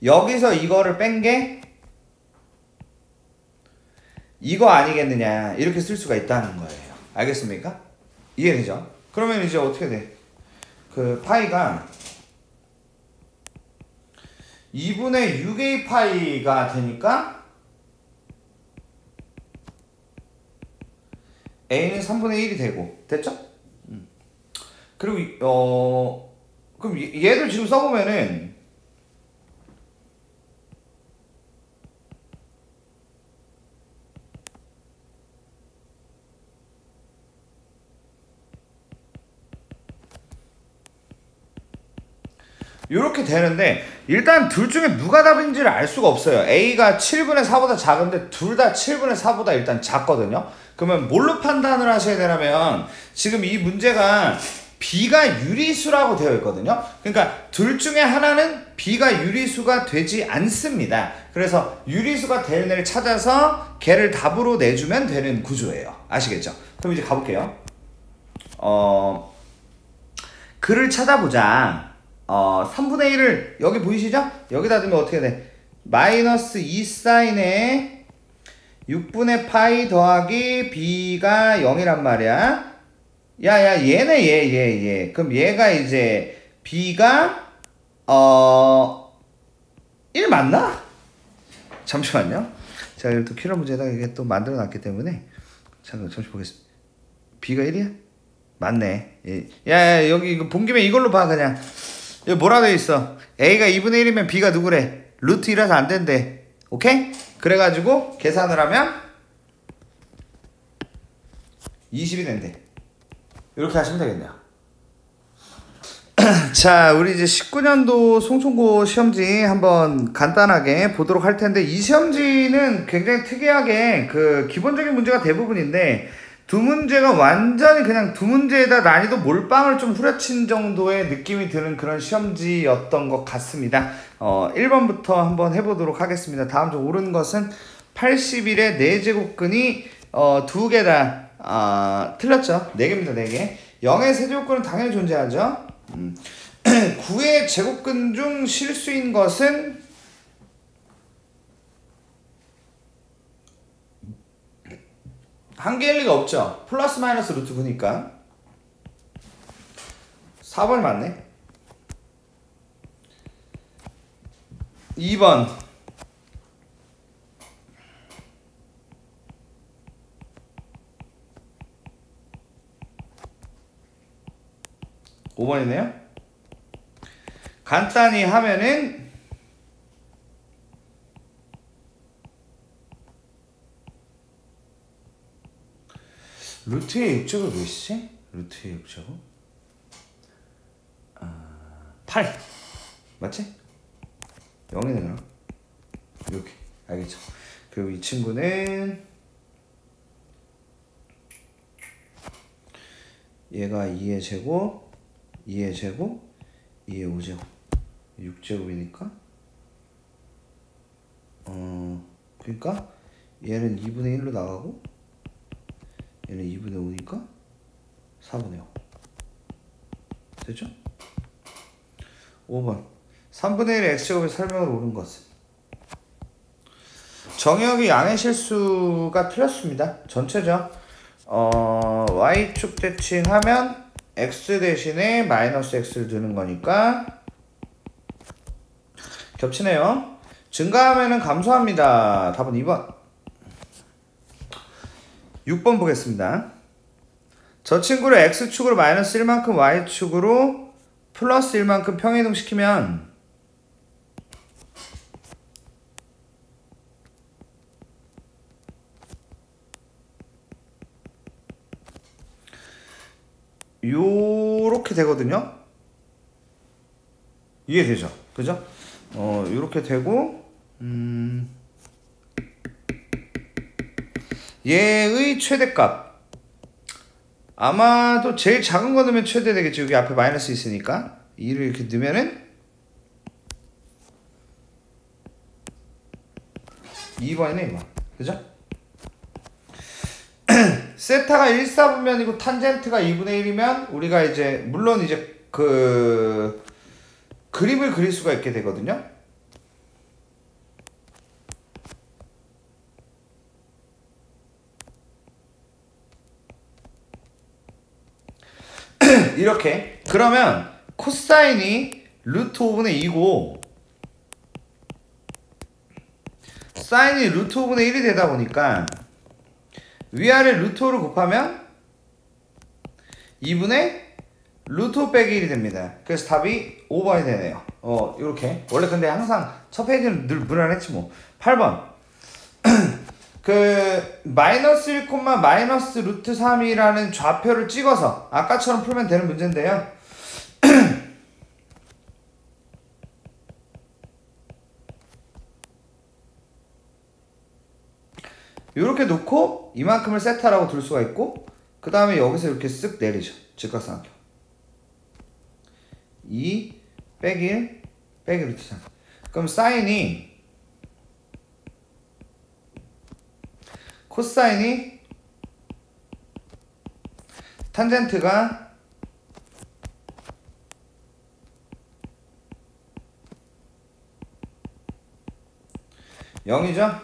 여기서 이거를 뺀 게 이거 아니겠느냐 이렇게 쓸 수가 있다는 거예요. 알겠습니까? 이해되죠? 그러면 이제 어떻게 돼? 그 파이가 2분의 6a 파이가 되니까 a는 3분의 1이 되고 됐죠? 그리고 그럼 얘를 지금 써보면은 이렇게 되는데 일단 둘 중에 누가 답인지를 알 수가 없어요. A가 7분의 4보다 작은데 둘 다 7분의 4보다 일단 작거든요. 그러면 뭘로 판단을 하셔야 되냐면 지금 이 문제가 B가 유리수라고 되어 있거든요. 그러니까 둘 중에 하나는 B가 유리수가 되지 않습니다. 그래서 유리수가 되는 애를 찾아서 걔를 답으로 내주면 되는 구조예요. 아시겠죠? 그럼 이제 가볼게요. 글을 찾아보자. 3분의 1을 여기 보이시죠? 여기다 두면 어떻게 돼? 마이너스 2사인에 6분의 파이 더하기 b가 0이란 말이야. 야야 얘네 얘. 그럼 얘가 이제 b가 1 맞나? 잠시만요. 제가 이걸 또 킬러 문제에다 이게 또 만들어 놨기 때문에 잠시 보겠습니다. b가 1이야? 맞네. 야 여기 이거 본 김에 이걸로 봐 그냥. 여기 뭐라 되어 있어? A가 2분의 1이면 B가 누구래? 루트 1이라서 안 된대. 오케이? 그래가지고 계산을 하면 20이 된대. 이렇게 하시면 되겠네요. 자, 우리 이제 19년도 송충고 시험지 한번 간단하게 보도록 할 텐데, 이 시험지는 굉장히 특이하게 그 기본적인 문제가 대부분인데 두 문제가 완전히 그냥 두 문제에다 난이도 몰빵을 좀 후려친 정도의 느낌이 드는 그런 시험지였던 것 같습니다. 1번부터 한번 해보도록 하겠습니다. 다음 중 옳은 것은 81의 4제곱근이 두 개 다 틀렸죠. 4개입니다. 4개. 0의 세제곱근은 당연히 존재하죠. 9의 제곱근 중 실수인 것은 한 개일 리가 없죠. 플러스 마이너스 루트 9니까 4번이 맞네. 2번 5번이네요. 간단히 하면은 루트의 6제곱 몇 이지? 루트의 6제곱 8 맞지? 0이 되나? 이렇게 알겠죠? 그리고 이 친구는 얘가 2의 제곱 2의 제곱 2의 5제곱 6제곱이니까 그러니까 얘는 2분의 1로 나가고 얘는 2분의 5니까 4분의 5 됐죠? 5번 3분의 1의 x제곱의 설명을 옳은 것은 정혁이 양의 실수가 틀렸습니다. 전체죠. y축 대칭하면 x 대신에 마이너스 x를 두는 거니까 겹치네요. 증가하면은 감소합니다. 답은 2번. 6번 보겠습니다. 저 친구를 x축으로 마이너스 1만큼 y축으로 플러스 1만큼 평이동시키면 요렇게 되거든요. 이해되죠? 그죠? 요렇게 되고 얘의 최대값 아마도 제일 작은 거 넣으면 최대 되겠지. 여기 앞에 마이너스 있으니까 2를 이렇게 넣으면은 2번이네 2번. 그죠? 세타가 1사분면이고 탄젠트가 2분의 1이면 우리가 이제 물론 이제 그 그림을 그릴 수가 있게 되거든요. 이렇게. 그러면 코사인이 루트 5분의 2고 사인이 루트 5분의 1이 되다 보니까 위아래 루트 5를 곱하면 2분의 루트 5 빼기 1이 됩니다. 그래서 답이 5번이 되네요. 요렇게. 원래 근데 항상 첫 페이지는 늘 무난했지 뭐. 8번. 그 마이너스 1, 마이너스 루트 3이라는 좌표를 찍어서 아까처럼 풀면 되는 문제인데요. 이렇게 놓고 이만큼을 세타라고 둘 수가 있고 그 다음에 여기서 이렇게 쓱 내리죠. 직각삼각형 2 빼기 1 빼기 루트 3. 그럼 사인이 코사인이 탄젠트가 (0이죠)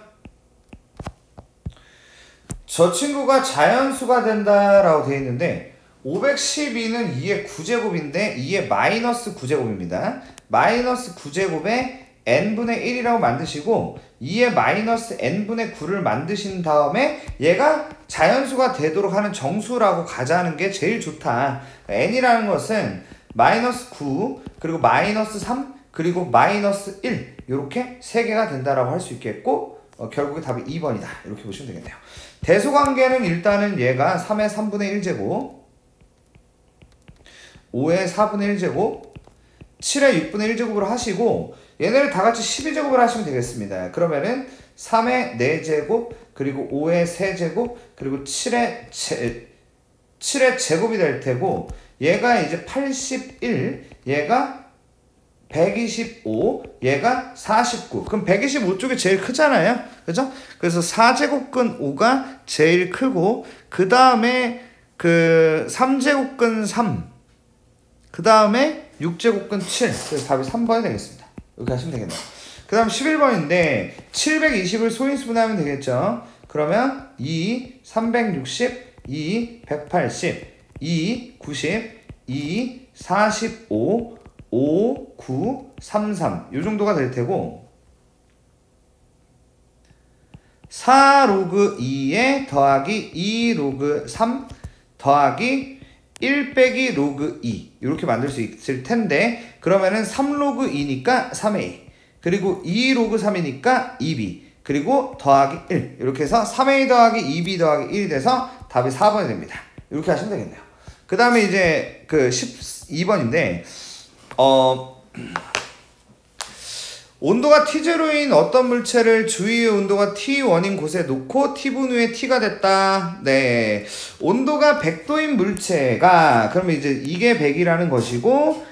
저 친구가 자연수가 된다라고 되어 있는데 512는 2의 9제곱인데 2의 마이너스 9제곱입니다. 마이너스 9제곱에 n분의 1이라고 만드시고 2의 마이너스 n분의 9를 만드신 다음에 얘가 자연수가 되도록 하는 정수라고 가자는 게 제일 좋다. n이라는 것은 마이너스 9 그리고 마이너스 3 그리고 마이너스 1 이렇게 3개가 된다라고 할 수 있겠고 결국에 답이 2번이다. 이렇게 보시면 되겠네요. 대소관계는 일단은 얘가 3의 3분의 1제곱 5의 4분의 1제곱 7의 6분의 1제곱으로 하시고 얘네를 다 같이 12제곱을 하시면 되겠습니다. 그러면은 3의 4제곱 그리고 5의 3제곱 그리고 7의 제곱이 될 테고 얘가 이제 81 얘가 125 얘가 49 그럼 125 쪽이 제일 크잖아요. 그죠? 그래서 4제곱근 5가 제일 크고 그 다음에 그 3제곱근 3 그 다음에 6제곱근 7 그래서 답이 3번이 되겠습니다. 이렇게 하시면 되겠네요. 그 다음 11번인데 720을 소인수분해하면 되겠죠. 그러면 2, 360, 2, 180, 2, 90, 2, 45, 5, 9, 33 이 정도가 될 테고 4 로그 2에 더하기 2 로그 3 더하기 1 빼기 로그 2 이렇게 만들 수 있을 텐데 그러면은 3 로그 2니까 3a 그리고 2 로그 3이니까 2b 그리고 더하기 1 이렇게 해서 3a 더하기 2b 더하기 1이 돼서 답이 4번이 됩니다. 이렇게 하시면 되겠네요. 그 다음에 이제 그 12번인데 온도가 T0인 어떤 물체를 주위의 온도가 T1인 곳에 놓고 T분 후에 T가 됐다. 네. 온도가 100도인 물체가, 그러면 이제 이게 100이라는 것이고,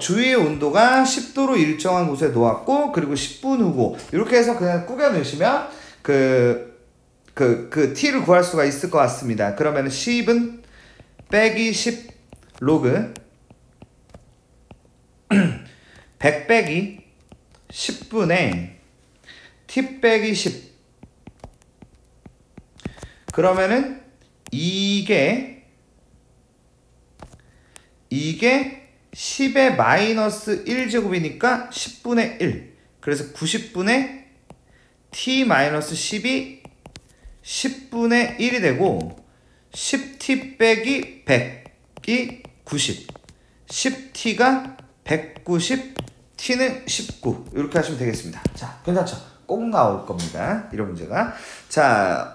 주위의 온도가 10도로 일정한 곳에 놓았고, 그리고 10분 후고, 이렇게 해서 그냥 꾸겨 넣으시면, T를 구할 수가 있을 것 같습니다. 그러면 10은 빼기 10 로그, 100 빼기 10분의 t 빼기 10 그러면은 이게 10의 마이너스 1제곱이니까 10분의 1 그래서 90분의 t 마이너스 10이 10분의 1이 되고 10t 빼기 100이 90 10t가 190 t는 19 이렇게 하시면 되겠습니다. 자, 괜찮죠? 꼭 나올 겁니다. 이런 문제가. 자,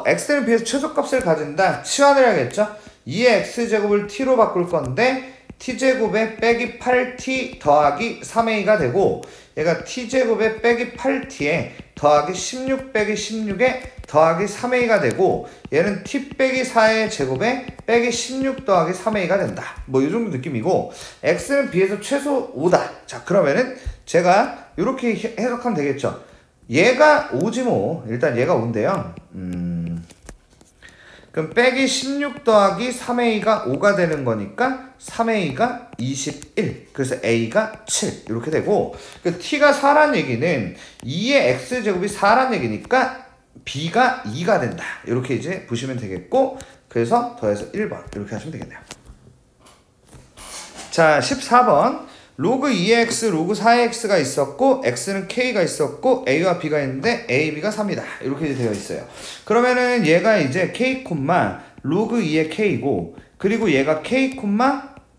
x는 b에서 최소값을 가진다. 치환을 해야겠죠? 2의 x제곱을 t로 바꿀 건데 t제곱에 빼기 8t 더하기 3a가 되고 얘가 t제곱에 빼기 8t에 더하기 16 빼기 16에 더하기 3a가 되고 얘는 t 빼기 4의 제곱에 빼기 16 더하기 3a가 된다. 뭐 이 정도 느낌이고 x는 b에서 최소 5다. 자, 그러면은 제가 이렇게 해석하면 되겠죠. 얘가 5지 뭐. 일단 얘가 5인데요. 그럼 빼기 16 더하기 3a가 5가 되는 거니까 3a가 21 그래서 a가 7 이렇게 되고 그 t가 4란 얘기는 2의 x제곱이 4란 얘기니까 b가 2가 된다. 이렇게 이제 보시면 되겠고 그래서 더해서 1번 이렇게 하시면 되겠네요. 자, 14번. 로그 2x, 로그 4x가 있었고 x는 k가 있었고 a와 b가 있는데 a, b가 3이다. 이렇게 되어 있어요. 그러면은 얘가 이제 k, 로그 2의 k고 그리고 얘가 k,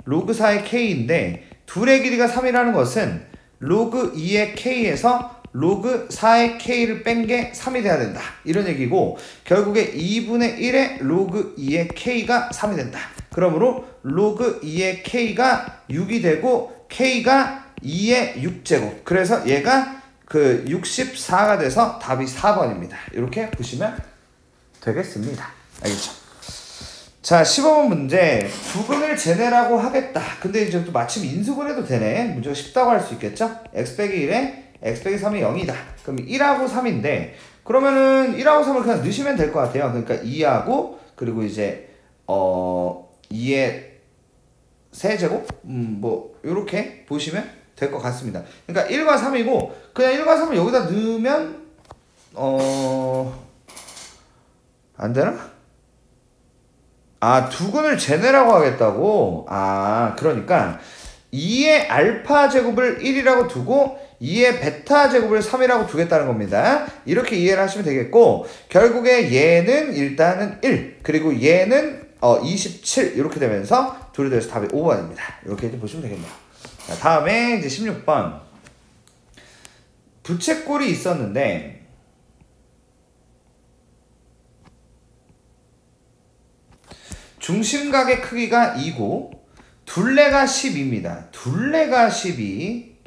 로그 4의 k인데 둘의 길이가 3이라는 것은 로그 2의 k에서 로그 4의 k를 뺀 게 3이 돼야 된다. 이런 얘기고 결국에 2분의 1의 로그 2의 k가 3이 된다. 그러므로 로그 2의 k가 6이 되고 k가 2의 6제곱. 그래서 얘가 그 64가 돼서 답이 4번입니다. 이렇게 보시면 되겠습니다. 알겠죠? 자, 15번 문제. 부근을 재내라고 하겠다. 근데 이제 또 마침 인수분 해도 되네. 문제가 쉽다고 할 수 있겠죠? x 빼기 1에 x 빼기 3이 0이다. 그럼 1하고 3인데 그러면은 1하고 3을 그냥 넣으시면 될 것 같아요. 그러니까 2하고 그리고 이제 2의 세제곱? 뭐 요렇게 보시면 될 것 같습니다. 그러니까 1과 3이고 그냥 1과 3을 여기다 넣으면 안 되나? 아, 두근을 재내라고 하겠다고? 아, 그러니까 2의 알파 제곱을 1이라고 두고 2의 베타 제곱을 3이라고 두겠다는 겁니다. 이렇게 이해를 하시면 되겠고 결국에 얘는 일단은 1 그리고 얘는 27 이렇게 되면서 둘이 돼서 답이 5번입니다. 이렇게 보시면 되겠네요. 자, 다음에 이제 16번 부채꼴이 있었는데 중심각의 크기가 2고 둘레가 10입니다. 둘레가 12.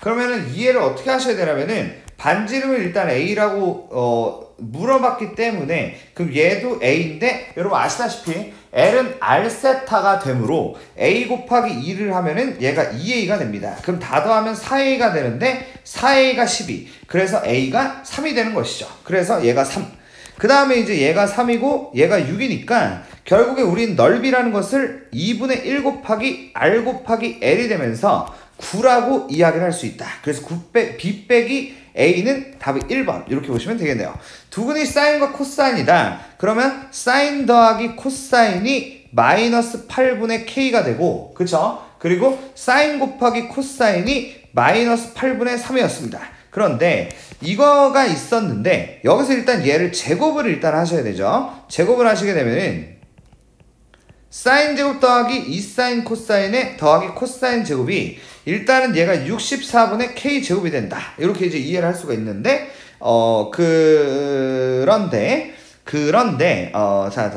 그러면은 이해를 어떻게 하셔야 되냐면은 반지름을 일단 A라고 물어봤기 때문에 그럼 얘도 A인데 여러분 아시다시피 L은 R세타가 되므로 A 곱하기 2를 하면은 얘가 2A가 됩니다. 그럼 다 더하면 4A가 되는데 4A가 12. 그래서 A가 3이 되는 것이죠. 그래서 얘가 3. 그 다음에 이제 얘가 3이고 얘가 6이니까 결국에 우린 넓이라는 것을 2분의 1 곱하기 R 곱하기 L이 되면서 9라고 이야기를 할 수 있다. 그래서 B 빼기 A는 답이 1번 이렇게 보시면 되겠네요. 두근이 사인과 코사인이다. 그러면 사인 더하기 코사인이 마이너스 8분의 K가 되고 그쵸? 그리고 사인 곱하기 코사인이 마이너스 8분의 3이었습니다. 그런데 이거가 있었는데 여기서 일단 얘를 제곱을 일단 하셔야 되죠. 제곱을 하시게 되면은 사인 제곱 더하기 2사인 코사인의 더하기 코사인 제곱이 일단은 얘가 64분의 k 제곱이 된다. 이렇게 이제 이해를 할 수가 있는데 그런데 자,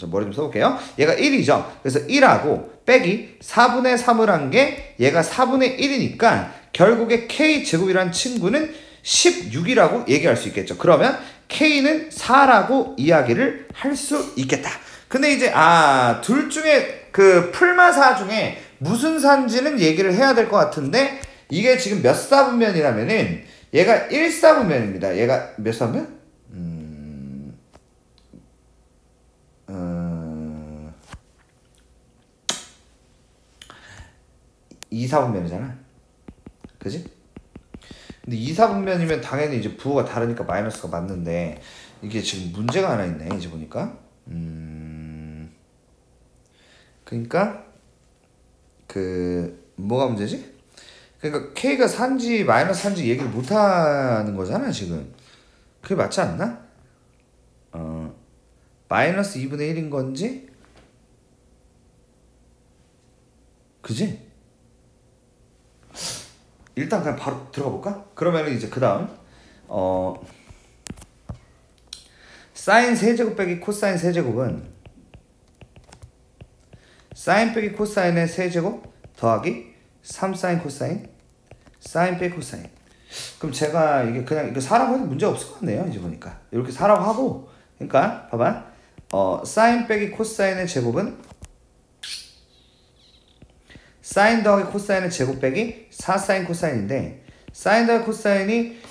머리 좀 써볼게요. 얘가 1이죠. 그래서 1하고 빼기 4분의 3을 한 게 얘가 4분의 1이니까 결국에 k 제곱이란 친구는 16이라고 얘기할 수 있겠죠. 그러면 k는 4라고 이야기를 할 수 있겠다. 근데 이제 둘 중에 그 풀마사 중에 무슨 사인지는 얘기를 해야 될 것 같은데 이게 지금 몇 사분면이라면은 얘가 1사분면입니다. 얘가 몇 사분면? 2사분면이잖아. 그지? 근데 2사분면이면 당연히 이제 부호가 다르니까 마이너스가 맞는데 이게 지금 문제가 하나 있네. 이제 보니까 그러니까 뭐가 문제지? 그러니까 K가 산지 마이너스 산지 얘기를 못하는 거잖아 지금. 그게 맞지 않나? 마이너스 2분의 1인 건지? 그지? 일단 그냥 바로 들어가 볼까? 그러면은 이제 그 다음 사인 세제곱 빼기 코사인 세제곱은 사인 빼기 코사인의 세제곱 더하기 3사인 코사인 사인 빼기 코사인. 그럼 제가 이게 그냥 이거 사라고 해도 문제 없을 것 같네요. 이제 보니까 이렇게 사라고 하고 그러니까 봐봐 사인 빼기 코사인의 제곱은 사인 더하기 코사인의 제곱 빼기 4사인 코사인인데 사인 더하기 코사인이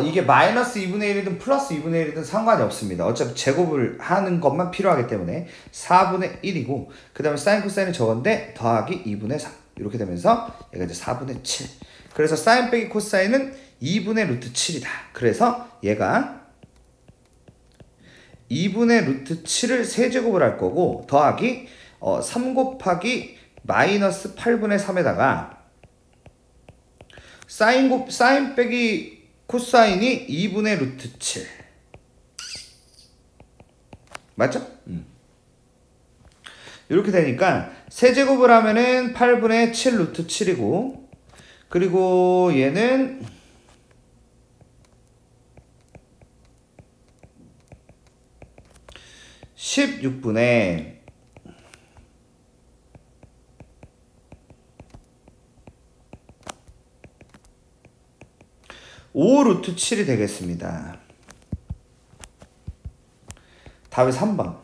이게 마이너스 2분의 1이든 플러스 2분의 1이든 상관이 없습니다. 어차피 제곱을 하는 것만 필요하기 때문에 4분의 1이고 그 다음에 사인 코사인이 저건데 더하기 2분의 3 이렇게 되면서 얘가 이제 4분의 7. 그래서 사인 빼기 코사인은 2분의 루트 7이다. 그래서 얘가 2분의 루트 7을 세제곱을 할 거고 더하기 3 곱하기 마이너스 8분의 3에다가 사인 빼기 코사인이 2분의 루트 7 맞죠? 이렇게 되니까 세제곱을 하면은 8분의 7 루트 7이고 그리고 얘는 16분의 5 루트 7이 되겠습니다. 답이 3번.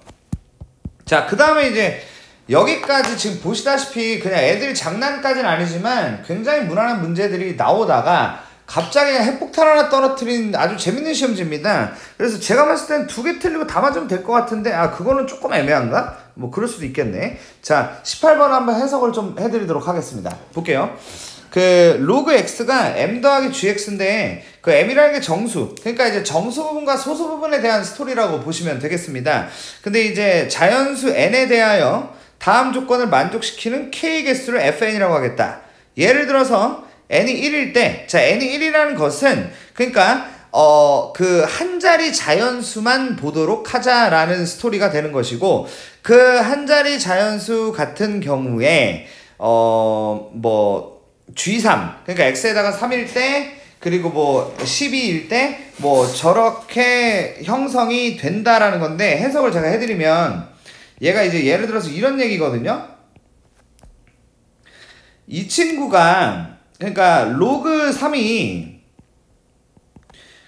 자, 그 다음에 이제 여기까지 지금 보시다시피 그냥 애들이 장난까지는 아니지만 굉장히 무난한 문제들이 나오다가 갑자기 핵폭탄 하나 떨어뜨린 아주 재밌는 시험지입니다. 그래서 제가 봤을 땐 2개 틀리고 다 맞으면 될 것 같은데 그거는 조금 애매한가? 뭐 그럴 수도 있겠네. 자, 18번 한번 해석을 좀 해드리도록 하겠습니다. 볼게요. 그 로그 x가 m 더하기 gx인데 그 m이라는 게 정수, 그러니까 이제 정수 부분과 소수 부분에 대한 스토리라고 보시면 되겠습니다. 근데 이제 자연수 n에 대하여 다음 조건을 만족시키는 k 개수를 fn이라고 하겠다. 예를 들어서 n이 1일 때, 자, n이 1이라는 것은 그러니까 그 한 자리 자연수만 보도록 하자라는 스토리가 되는 것이고, 그 한 자리 자연수 같은 경우에 뭐 G3, 그러니까 x에다가 3일 때, 그리고 뭐 12일 때 뭐 저렇게 형성이 된다라는 건데, 해석을 제가 해드리면 얘가 이제 예를 들어서 이런 얘기거든요. 이 친구가 그러니까 로그 3이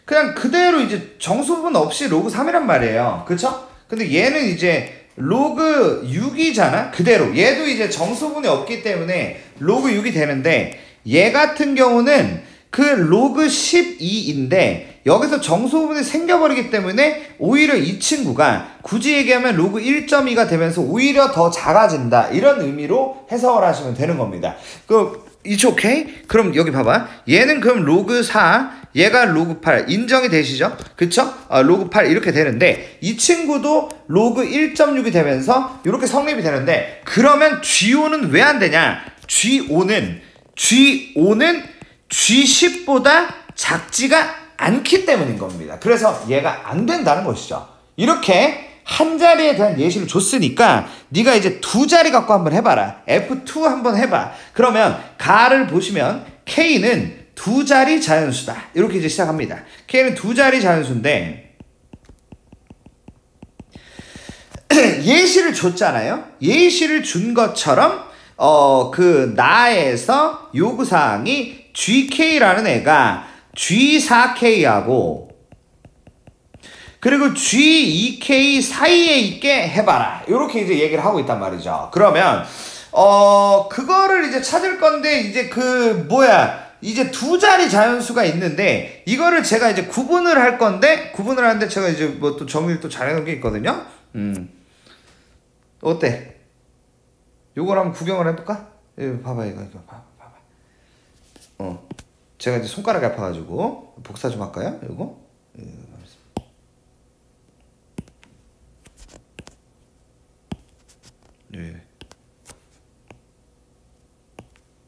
그냥 그대로 이제 정수 부분 없이 로그 3이란 말이에요. 그쵸? 근데 얘는 이제 로그 6이잖아? 그대로. 얘도 이제 정수 부분이 없기 때문에 로그 6이 되는데, 얘 같은 경우는 그 로그 12인데 여기서 정수 부분이 생겨버리기 때문에 오히려 이 친구가 굳이 얘기하면 로그 1.2가 되면서 오히려 더 작아진다, 이런 의미로 해석을 하시면 되는 겁니다. It's okay? 그럼 여기 봐봐. 얘는 그럼 로그 4, 얘가 로그 8 인정이 되시죠? 그쵸? 로그 8 이렇게 되는데, 이 친구도 로그 1.6이 되면서 이렇게 성립이 되는데, 그러면 G5는 왜 안 되냐? G5는 G10보다 작지가 않기 때문인 겁니다. 그래서 얘가 안 된다는 것이죠. 이렇게 한 자리에 대한 예시를 줬으니까 네가 이제 두 자리 갖고 한번 해봐라. F2 한번 해봐. 그러면 가를 보시면 K는 두 자리 자연수다. 이렇게 이제 시작합니다. K는 두 자리 자연수인데 예시를 줬잖아요. 예시를 준 것처럼 그 나에서 요구사항이 GK라는 애가 G4K하고 그리고 G2K 사이에 있게 해봐라. 이렇게 이제 얘기를 하고 있단 말이죠. 그러면 그거를 이제 찾을 건데, 이제 이제 두 자리 자연수가 있는데, 이거를 제가 이제 구분을 할 건데, 구분을 하는데 제가 이제 뭐 또 정리를 또 잘해놓은 게 있거든요. 어때? 요걸 한번 구경을 해볼까? 이거 봐봐, 이거 봐봐. 제가 이제 손가락이 아파가지고 복사 좀 할까요? 이거? 예.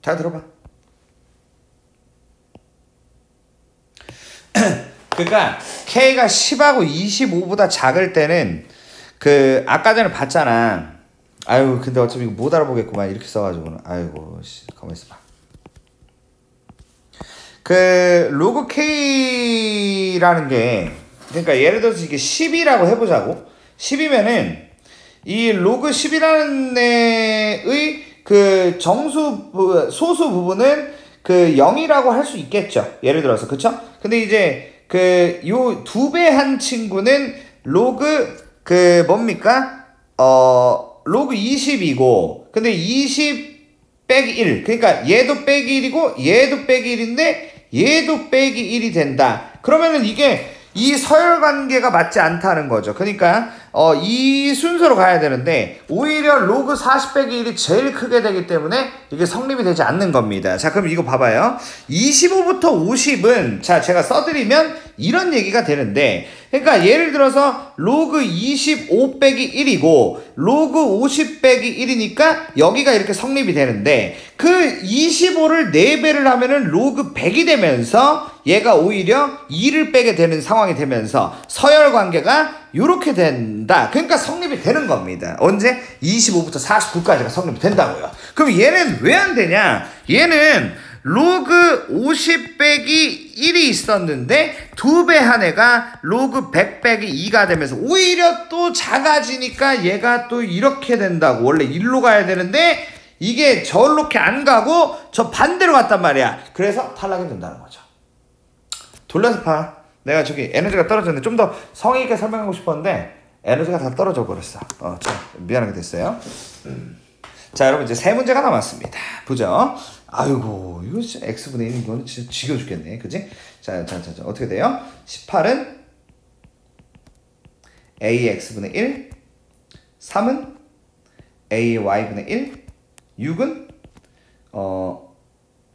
잘 들어봐. 그러니까 K가 10하고 25보다 작을 때는 아까 전에 봤잖아. 아유, 근데 어차피 이거 못 알아보겠구만, 이렇게 써가지고는. 아이고, 가만히 있어봐. 로그 K라는 게, 그러니까 예를 들어서 이게 10이라고 해보자고. 10이면은 이 로그 10이라는 애의 소수 부분은 0이라고 할 수 있겠죠. 예를 들어서. 그쵸? 근데 이제 요 2배 한 친구는 로그 뭡니까? 로그 20이고, 근데 20 빼기 1. 그러니까 얘도 빼기 1이고 얘도 빼기 1인데 얘도 빼기 1이 된다. 그러면은 이게 이 서열관계가 맞지 않다는 거죠. 그러니까 이 순서로 가야 되는데 오히려 로그 40 빼기 1이 제일 크게 되기 때문에 이게 성립이 되지 않는 겁니다. 자, 그럼 이거 봐봐요. 25부터 50은 자, 제가 써드리면 이런 얘기가 되는데, 그러니까 예를 들어서 로그 25 빼기 1이고 로그 50 빼기 1이니까 여기가 이렇게 성립이 되는데, 그 25를 4배를 하면은 로그 100이 되면서 얘가 오히려 2를 빼게 되는 상황이 되면서 서열관계가 이렇게 된다. 그러니까 성립이 되는 겁니다. 언제? 25부터 49까지가 성립이 된다고요. 그럼 얘는 왜 안 되냐? 얘는 로그 50 빼기 1이 있었는데 2배 한 애가 로그 100 빼기 2가 되면서 오히려 또 작아지니까 얘가 또 이렇게 된다고. 원래 1로 가야 되는데 이게 저렇게 안 가고 저 반대로 갔단 말이야. 그래서 탈락이 된다는 거죠. 돌려서 파. 내가 저기 에너지가 떨어졌는데 좀 더 성의 있게 설명하고 싶었는데 에너지가 다 떨어져 버렸어. 참 미안하게 됐어요. 자, 여러분 이제 세 문제가 남았습니다. 보죠. 아이고, 이거 진짜 x분의 1인 거는 진짜 지겨 죽겠네. 그지? 자, 어떻게 돼요? 18은 ax분의 1, 3은 ay분의 1, 6은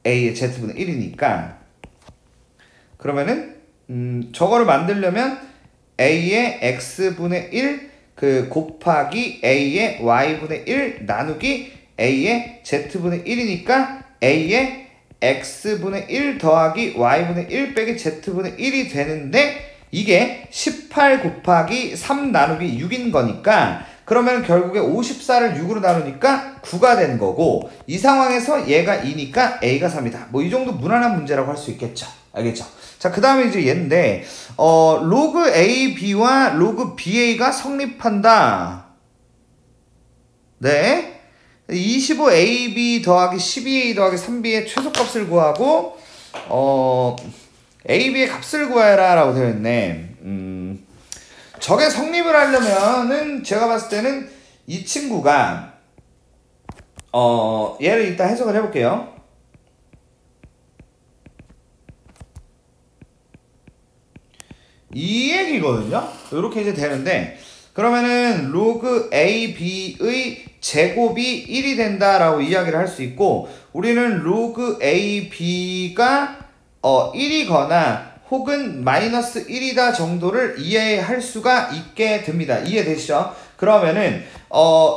a의 z분의 1이니까 그러면은 저거를 만들려면 a의 x분의 1 곱하기 a의 y분의 1 나누기 a의 z분의 1이니까 a의 x분의 1 더하기 y분의 1 빼기 z분의 1이 되는데 이게 18 곱하기 3 나누기 6인 거니까 그러면 결국에 54를 6으로 나누니까 9가 된 거고 이 상황에서 얘가 2니까 a가 3이다. 뭐 이 정도 무난한 문제라고 할 수 있겠죠. 알겠죠? 자, 그 다음에 이제 얘인데 로그 AB와 로그 BA가 성립한다. 네. 25AB 더하기 12A 더하기 3B의 최소값을 구하고 AB의 값을 구해라 라고 되어 있네. 저게 성립을 하려면은 제가 봤을 때는 이 친구가 얘를 일단 해석을 해볼게요. 이 얘기거든요. 이렇게 이제 되는데 그러면은 로그 AB의 제곱이 1이 된다라고 이야기를 할 수 있고 우리는 로그 AB가 1이거나 혹은 마이너스 1이다 정도를 이해할 수가 있게 됩니다. 이해되시죠? 그러면은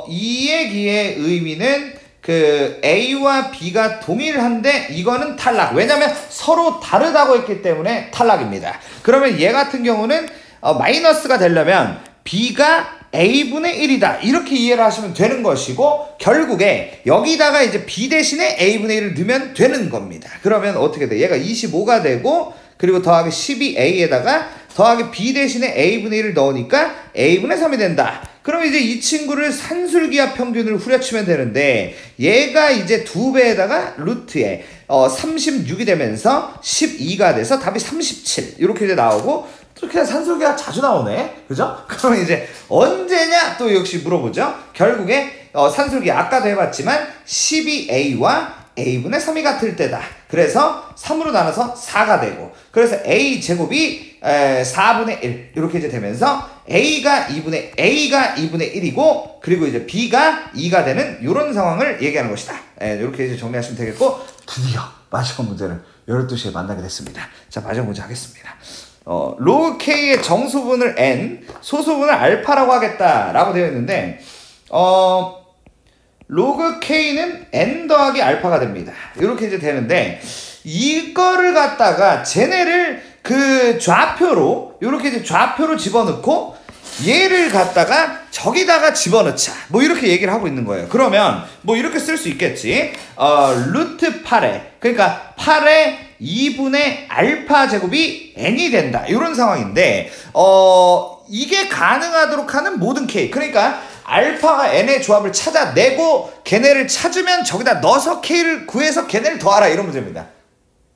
이 얘기의 의미는 그 A와 B가 동일한데 이거는 탈락. 왜냐면 서로 다르다고 했기 때문에 탈락입니다. 그러면 얘 같은 경우는 마이너스가 되려면 B가 A분의 1이다. 이렇게 이해를 하시면 되는 것이고 결국에 여기다가 이제 B 대신에 A분의 1을 넣으면 되는 겁니다. 그러면 어떻게 돼? 얘가 25가 되고 그리고 더하기 12A에다가 더하기 B 대신에 A분의 1을 넣으니까 A분의 3이 된다. 그럼 이제 이 친구를 산술기하 평균을 후려치면 되는데 얘가 이제 2배에다가 루트에 36이 되면서 12가 돼서 답이 37 이렇게 이제 나오고 또 그냥 산술기하 자주 나오네. 그죠? 그러면 이제 언제냐 또 역시 물어보죠. 결국에 산술기하 아까도 해봤지만 12A와 A분의 3이 같을 때다. 그래서 3으로 나눠서 4가 되고 그래서 A제곱이 4분의 1 이렇게 이제 되면서 A가 2분의 1이고 그리고 이제 B가 2가 되는 이런 상황을 얘기하는 것이다. 이렇게 이제 정리하시면 되겠고 드디어 마지막 문제를 12시에 만나게 됐습니다. 자, 마지막 문제 하겠습니다. 로그 K의 정소분을 N, 소소분을 알파라고 하겠다라고 되어 있는데 로그 K는 N 더하기 알파가 됩니다. 이렇게 이제 되는데 이거를 갖다가 쟤네를 그 좌표로 이렇게 이제 좌표로 집어넣고 얘를 갖다가 저기다가 집어넣자 뭐 이렇게 얘기를 하고 있는 거예요. 그러면 뭐 이렇게 쓸 수 있겠지. 루트 8에 그러니까 8의 2분의 알파 제곱이 n이 된다 이런 상황인데 이게 가능하도록 하는 모든 K 그러니까 알파가 n의 조합을 찾아내고 걔네를 찾으면 저기다 넣어서 K를 구해서 걔네를 더하라 이런 문제입니다.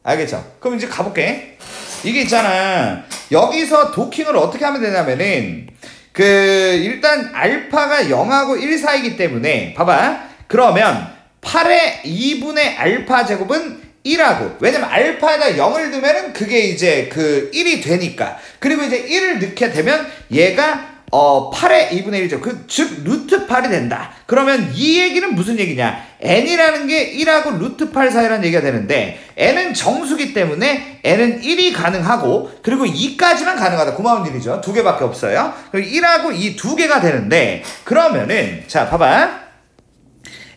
알겠죠? 그럼 이제 가볼게. 이게 있잖아. 여기서 도킹을 어떻게 하면 되냐면은 일단 알파가 0하고 1 사이기 때문에 봐봐. 그러면 8의 2분의 알파 제곱은 1하고, 왜냐면 알파에다 0을 두면은 그게 이제 그 1이 되니까. 그리고 이제 1을 넣게 되면 얘가 8의 2분의 1이죠. 즉 루트 8이 된다. 그러면 이 얘기는 무슨 얘기냐? n이라는 게 1하고 루트 8 사이라는 얘기가 되는데, n은 정수기 때문에 n은 1이 가능하고, 그리고 2까지만 가능하다. 고마운 일이죠. 두 개밖에 없어요. 그리고 1하고 2 두 개가 되는데, 그러면은 자 봐봐,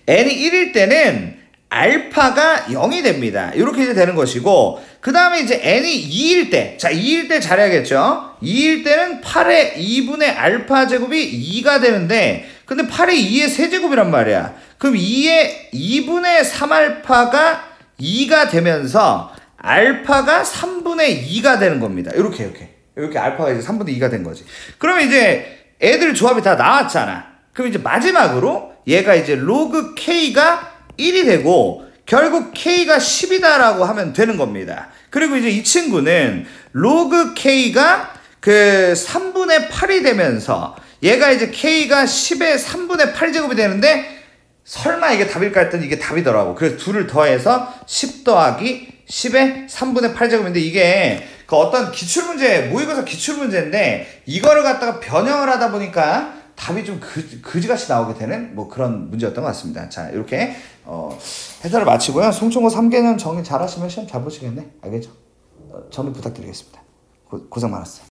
n이 1일 때는 알파가 0이 됩니다. 이렇게 이제 되는 것이고, 그 다음에 이제 n이 2일 때, 자 2일 때 잘해야겠죠. 2일 때는 8의 2분의 알파 제곱이 2가 되는데, 근데 8의 2의 세제곱이란 말이야. 그럼 2의 2분의 3알파가 2가 되면서 알파가 3분의 2가 되는 겁니다. 이렇게 알파가 이제 3분의 2가 된 거지. 그러면 이제 애들 조합이 다 나왔잖아. 그럼 이제 마지막으로 얘가 이제 로그 K가 1이 되고, 결국 K가 10이다라고 하면 되는 겁니다. 그리고 이제 이 친구는 로그 K가 그 3분의 8이 되면서, 얘가 이제 K가 10의 3분의 8제곱이 되는데, 설마 이게 답일까 했더니 이게 답이더라고. 그래서 둘을 더해서 10 더하기 10의 3분의 8제곱인데, 이게 그 어떤 기출문제, 모의고사 기출문제인데, 이거를 갖다가 변형을 하다 보니까 답이 좀 그지같이 나오게 되는 뭐 그런 문제였던 것 같습니다. 자, 이렇게 해설을 마치고요. 송충고 3개년 정리 잘 하시면 시험 잘 보시겠네. 알겠죠? 정리 부탁드리겠습니다. 고생 많았어요.